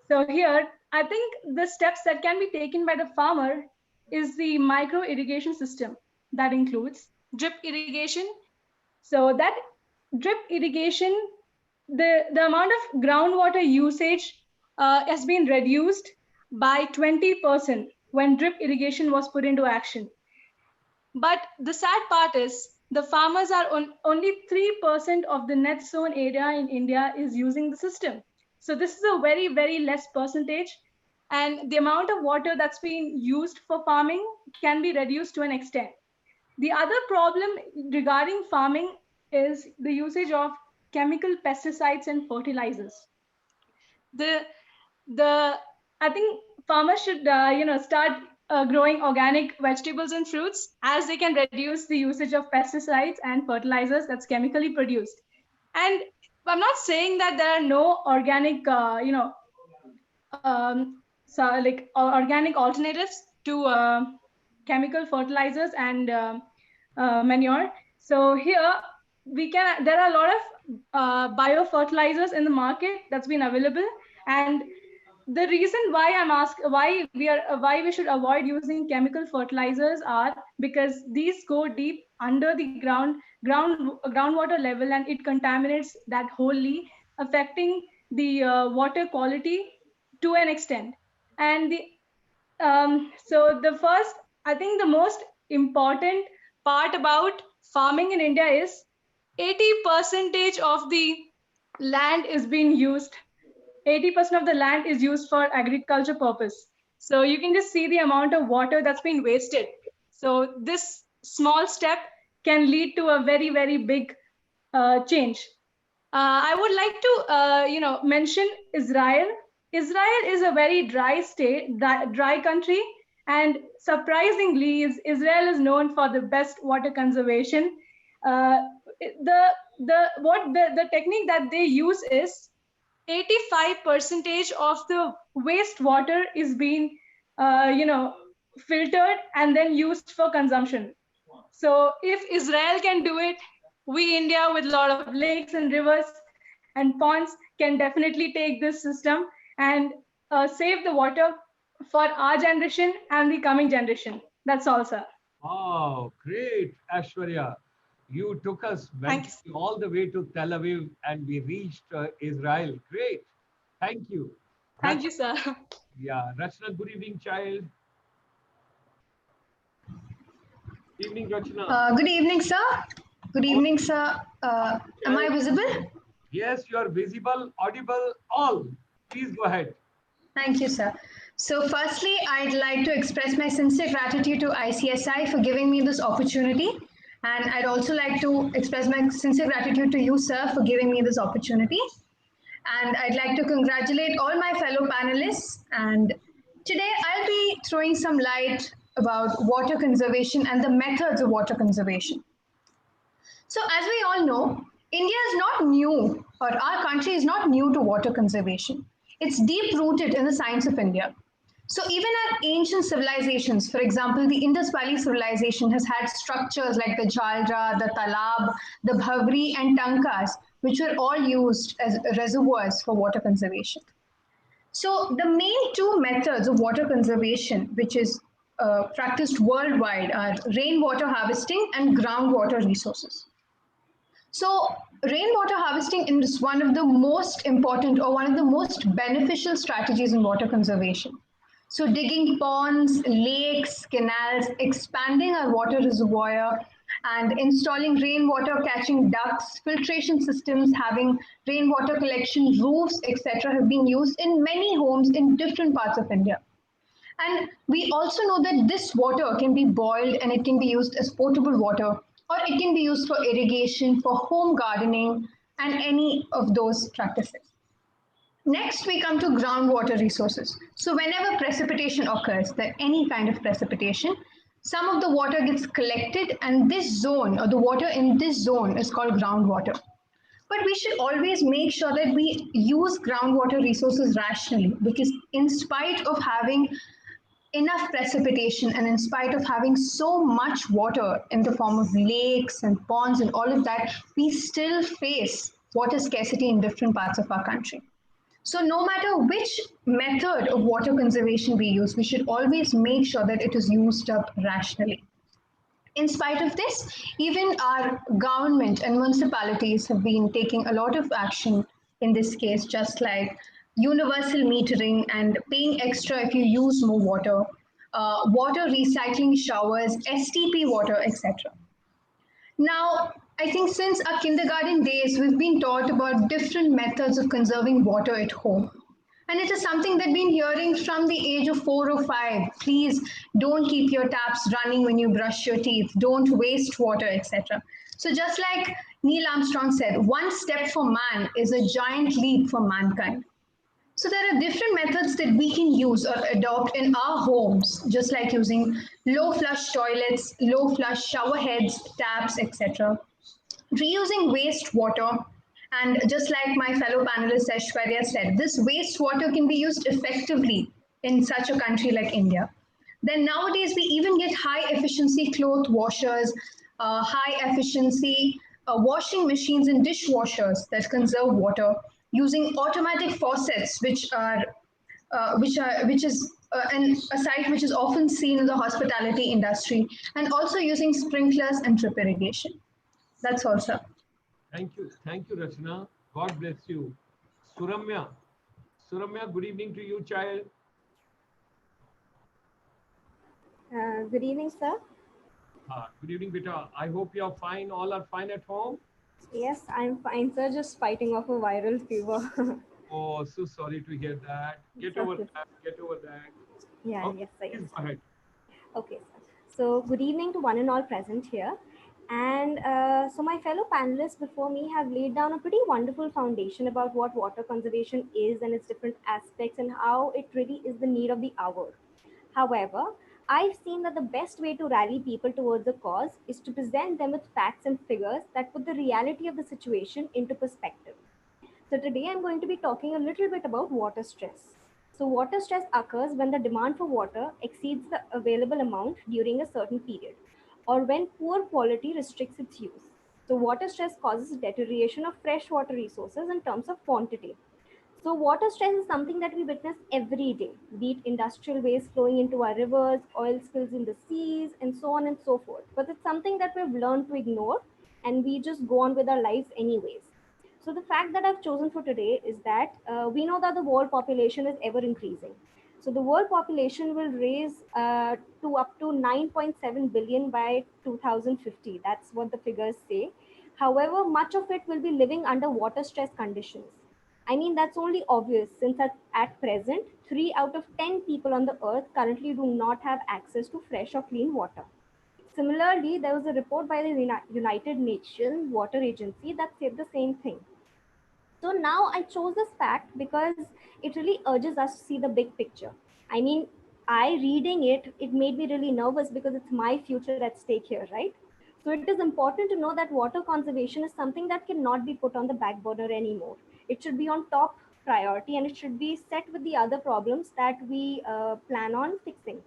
So here, I think the steps that can be taken by the farmer is the micro irrigation system that includes drip irrigation. So that drip irrigation, the amount of groundwater usage has been reduced by 20% when drip irrigation was put into action. But the sad part is the farmers are only 3% of the net sown area in India is using the system. So this is a very, very less percentage. And the amount of water that's being used for farming can be reduced to an extent. The other problem regarding farming is the usage of chemical pesticides and fertilizers. The I think farmers should start growing organic vegetables and fruits, as they can reduce the usage of pesticides and fertilizers that's chemically produced. And I'm not saying that there are no organic organic alternatives to chemical fertilizers and manure. So here there are a lot of biofertilizers in the market that's been available, and the reason why why we should avoid using chemical fertilizers are because these go deep under the groundwater level, and it contaminates that wholly, affecting the water quality to an extent. And so I think the most important part about farming in India is 80% of the land is being used. 80% of the land is used for agriculture purpose. So you can just see the amount of water that's been wasted. So this small step can lead to a very, very big change. I would like to, mention Israel. Israel is a very dry country, and surprisingly, Israel is known for the best water conservation. The technique that they use is 85% of the wastewater is being, filtered and then used for consumption. So if Israel can do it, we India with a lot of lakes and rivers and ponds can definitely take this system and save the water for our generation and the coming generation. That's all, sir. Wow, great, Ashwarya. You took us all the way to Tel Aviv and we reached Israel. Great. Thank you. Thank you, sir. Yeah, Rachna, good evening, child. Good evening, Rachna. Good evening, sir. Good evening, sir. Am I visible? Yes, you are visible, audible, all. Please go ahead. Thank you, sir. So firstly, I'd like to express my sincere gratitude to ICSI for giving me this opportunity. And I'd also like to express my sincere gratitude to you, sir, for giving me this opportunity. And I'd like to congratulate all my fellow panelists. And today I'll be throwing some light about water conservation and the methods of water conservation. So as we all know, India is not new, or our country is not new to water conservation. It's deep rooted in the science of India. So even our ancient civilizations, for example, the Indus Valley civilization has had structures like the Jaldra, the Talab, the Bhavri and Tankas, which were all used as reservoirs for water conservation. So the main two methods of water conservation, which is practiced worldwide, are rainwater harvesting and groundwater resources. So rainwater harvesting is one of the most important or one of the most beneficial strategies in water conservation. So, digging ponds, lakes, canals, expanding our water reservoir, and installing rainwater catching ducts, filtration systems, having rainwater collection roofs, etc., have been used in many homes in different parts of India. And we also know that this water can be boiled and it can be used as potable water, or it can be used for irrigation, for home gardening, and any of those practices. Next, we come to groundwater resources. So, whenever precipitation occurs, that any kind of precipitation, some of the water gets collected, and this zone or the water in this zone is called groundwater. But we should always make sure that we use groundwater resources rationally, because in spite of having enough precipitation and in spite of having so much water in the form of lakes and ponds and all of that, we still face water scarcity in different parts of our country. So, no matter which method of water conservation we use, we should always make sure that it is used up rationally. In spite of this, even our government and municipalities have been taking a lot of action in this case, just like universal metering and paying extra if you use more water, water recycling showers, STP water, etc. Now, I think since our kindergarten days, we've been taught about different methods of conserving water at home. And it is something that we've been hearing from the age of 4 or 5. Please don't keep your taps running when you brush your teeth. Don't waste water, etc. So just like Neil Armstrong said, one step for man is a giant leap for mankind. So there are different methods that we can use or adopt in our homes, just like using low flush toilets, low flush shower heads, taps, etc. Reusing wastewater, and just like my fellow panelist Aishwarya said, this wastewater can be used effectively in such a country like India. Then nowadays we even get high efficiency cloth washers, high efficiency washing machines and dishwashers that conserve water using automatic faucets, which is a sight which is often seen in the hospitality industry, and also using sprinklers and drip irrigation. That's all, sir. Thank you. Thank you, Rachna. God bless you. Suramya. Suramya, good evening to you, child. Good evening, sir. Good evening, beta. I hope you are fine. All are fine at home. Yes, I'm fine, sir. Just fighting off a viral fever. Oh, so sorry to hear that. Get over that. Get over that. Yeah, Okay, yes, sir. please Yes. go ahead. Okay, sir. So, good evening to one and all present here. And so, my fellow panelists before me have laid down a pretty wonderful foundation about what water conservation is and its different aspects and how it really is the need of the hour. However, I've seen that the best way to rally people towards a cause is to present them with facts and figures that put the reality of the situation into perspective. So today I'm going to be talking a little bit about water stress. So water stress occurs when the demand for water exceeds the available amount during a certain period, or when poor quality restricts its use. So water stress causes deterioration of freshwater resources in terms of quantity. So water stress is something that we witness every day, be it industrial waste flowing into our rivers, oil spills in the seas, and so on and so forth. But it's something that we've learned to ignore and we just go on with our lives anyways. So the fact that I've chosen for today is that we know that the world population is ever increasing. So the world population will raise to up to 9.7 billion by 2050. That's what the figures say. However, much of it will be living under water stress conditions. I mean, that's only obvious since at present, 3 out of 10 people on the earth currently do not have access to fresh or clean water. Similarly, there was a report by the United Nations Water Agency that said the same thing. So now I chose this fact because it really urges us to see the big picture. I mean, reading it, it made me really nervous because it's my future at stake here, right? So it is important to know that water conservation is something that cannot be put on the back burner anymore. It should be on top priority and it should be set with the other problems that we plan on fixing.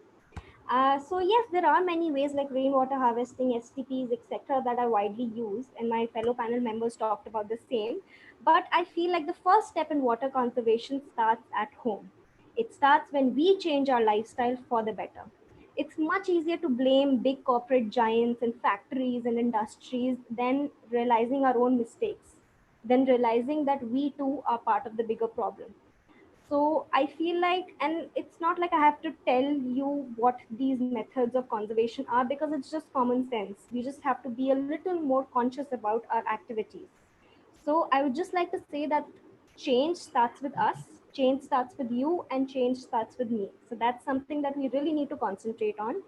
So yes, there are many ways like rainwater harvesting, STPs, etc. that are widely used, and my fellow panel members talked about the same. But I feel like the first step in water conservation starts at home. It starts when we change our lifestyle for the better. It's much easier to blame big corporate giants and factories and industries than realizing our own mistakes. then realizing that we too are part of the bigger problem. So I feel like, and it's not like I have to tell you what these methods of conservation are, because it's just common sense. We just have to be a little more conscious about our activities. So I would just like to say that change starts with us, change starts with you, and change starts with me. So that's something that we really need to concentrate on.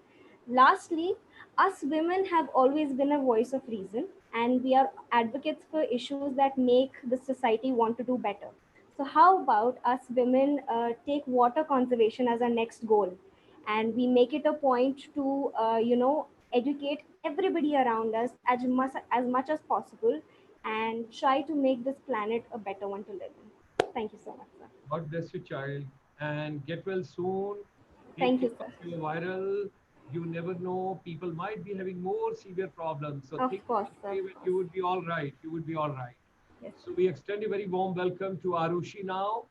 Lastly, us women have always been a voice of reason, and we are advocates for issues that make the society want to do better. So, how about us women take water conservation as our next goal, and we make it a point to, educate everybody around us as much as possible, and try to make this planet a better one to live in. Thank you so much, sir. God bless you, child, and get well soon. Take Thank care you, of sir. your viral. You never know, people might be having more severe problems. So Of think course, one sir. day Of when course. you would be all right. You would be all right. Yes. So we extend a very warm welcome to Arushi now.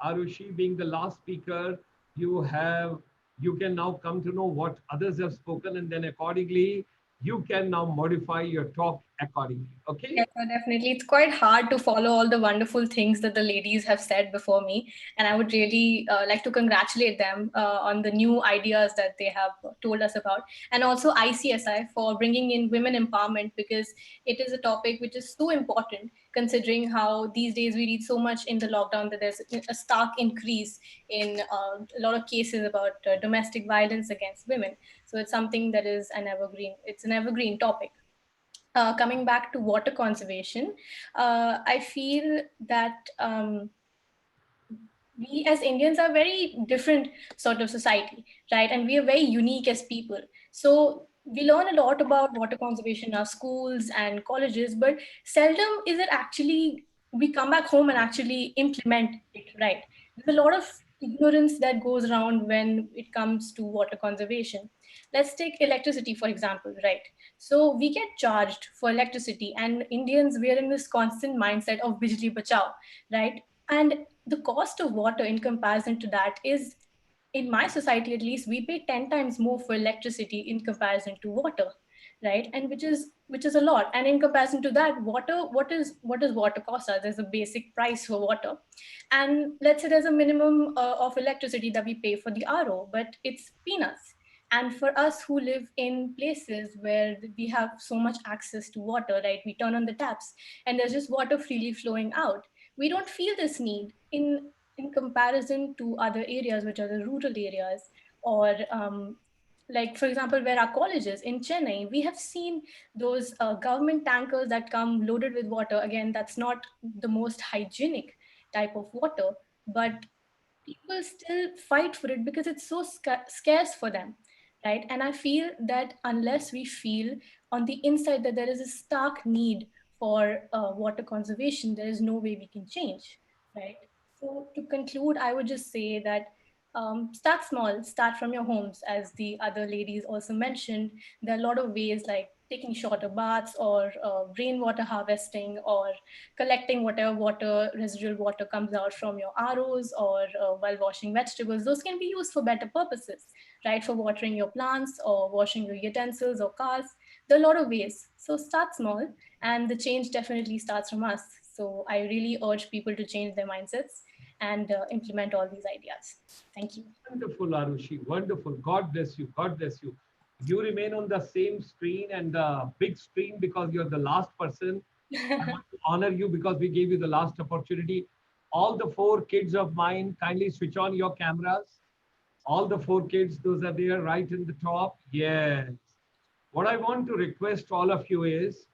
Arushi being the last speaker, you have you can now come to know what others have spoken, and then accordingly you can now modify your talk accordingly. Okay? Yes, definitely. It's quite hard to follow all the wonderful things that the ladies have said before me. And I would really like to congratulate them on the new ideas that they have told us about. And also ICSI for bringing in women empowerment, because it is a topic which is so important, considering how these days we read so much in the lockdown that there's a stark increase in a lot of cases about domestic violence against women. So it's something that is an evergreen topic. Coming back to water conservation, I feel that we as Indians are very different sort of society, right? And we are very unique as people. So we learn a lot about water conservation in our schools and colleges, but seldom is it actually we come back home and actually implement it, right? There's a lot of ignorance that goes around when it comes to water conservation. Let's take electricity, for example, right? So we get charged for electricity, and Indians, we are in this constant mindset of bijli bachao, right? And the cost of water in comparison to that is, in my society at least, we pay 10 times more for electricity in comparison to water, right? And which is a lot. And in comparison to that, water, what does water cost us? There's a basic price for water, and let's say there's a minimum of electricity that we pay for the RO, but it's peanuts. And for us who live in places where we have so much access to water, right, we turn on the taps and there's just water freely flowing out, we don't feel this need in comparison to other areas, which are the rural areas. Or like, for example, where our college is in Chennai, we have seen those government tankers that come loaded with water. Again, that's not the most hygienic type of water, but people still fight for it because it's so scarce for them, right? And I feel that unless we feel on the inside that there is a stark need for water conservation, there is no way we can change, right? So to conclude, I would just say that start small, start from your homes. As the other ladies also mentioned, there are a lot of ways, like taking shorter baths, or rainwater harvesting, or collecting whatever residual water comes out from your ROs, or while washing vegetables. Those can be used for better purposes, right? For watering your plants or washing your utensils or cars. There are a lot of ways. So start small, and the change definitely starts from us. So I really urge people to change their mindsets and implement all these ideas. Thank you. Wonderful, Arushi. Wonderful. God bless you. God bless you. You remain on the same screen and the big screen because you're the last person. I want to honor you because we gave you the last opportunity. All the four kids of mine, kindly switch on your cameras. All the four kids, those are there right in the top. Yes. What I want to request all of you is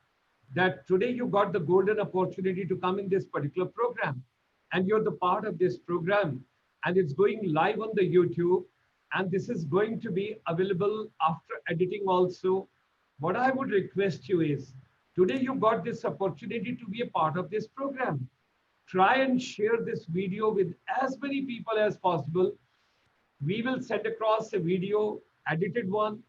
that today you got the golden opportunity to come in this particular program, and you're the part of this program, and it's going live on the YouTube, and this is going to be available after editing also. What I would request you is today you got this opportunity to be a part of this program. Try and share this video with as many people as possible. We will send across a video, edited one,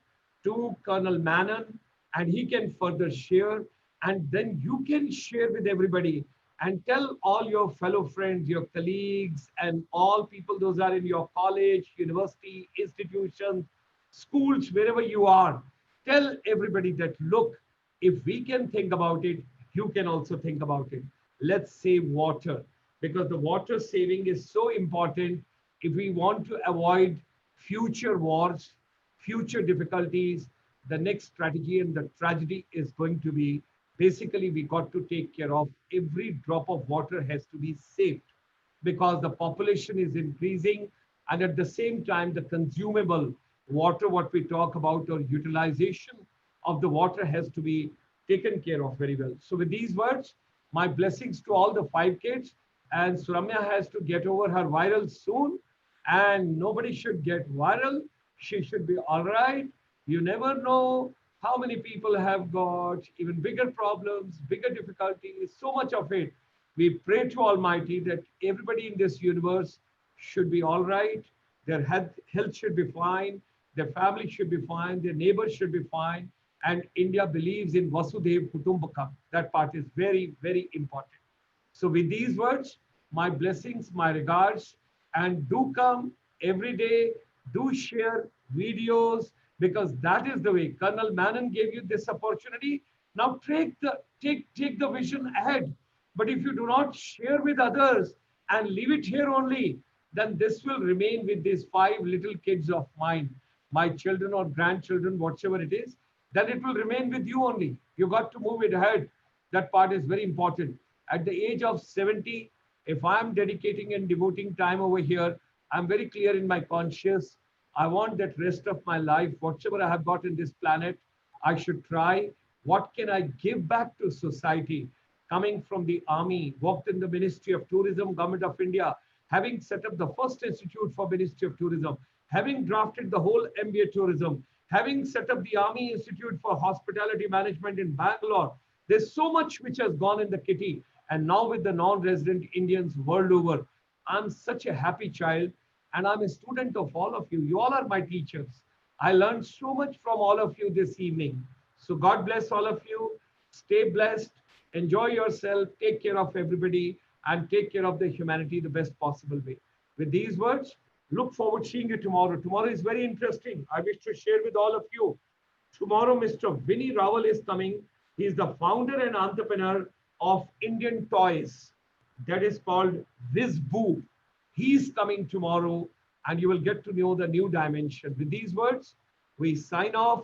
to Colonel Manon, and he can further share. And then you can share with everybody and tell all your fellow friends, your colleagues, and all people, those are in your college, university, institutions, schools, wherever you are. Tell everybody that, look, if we can think about it, you can also think about it. let's save water, because the water saving is so important if we want to avoid future wars, future difficulties. The next strategy and the tragedy is going to be, basically we got to take care of every drop of water has to be saved, because the population is increasing, and at the same time the consumable water what we talk about, or utilization of the water, has to be taken care of very well. So with these words, my blessings to all the 5 kids, and Suramya has to get over her viral soon, and nobody should get viral. She should be all right. You never know how many people have got even bigger problems, bigger difficulties, so much of it. We pray to Almighty that everybody in this universe should be all right. Their health should be fine. Their family should be fine. Their neighbors should be fine. And India believes in Vasudhaiva Kutumbakam. That part is very, very important. So with these words, my blessings, my regards, and do come every day, do share videos, because that is the way. Colonel Mannon gave you this opportunity. Now take the vision ahead. But if you do not share with others and leave it here only, then this will remain with these 5 little kids of mine, my children or grandchildren, whatever it is, then it will remain with you only. You got to move it ahead. That part is very important. At the age of 70, if I'm dedicating and devoting time over here, I'm very clear in my conscience. I want that rest of my life, whatever I have got in this planet, I should try. What can I give back to society? Coming from the army, worked in the Ministry of Tourism, Government of India, having set up the first institute for Ministry of Tourism, having drafted the whole MBA tourism, having set up the Army Institute for Hospitality Management in Bangalore. There's so much which has gone in the kitty. And now with the non-resident Indians world over, I'm such a happy child, and I'm a student of all of you. You all are my teachers. I learned so much from all of you this evening. So God bless all of you. Stay blessed. Enjoy yourself. Take care of everybody, and take care of the humanity the best possible way. With these words, look forward to seeing you tomorrow. Tomorrow is very interesting. I wish to share with all of you. Tomorrow, Mr. Vinny Rawal is coming. He is the founder and entrepreneur of Indian Toys, that is called Vizboo. He is coming tomorrow, and you will get to know the new dimension. With these words, we sign off.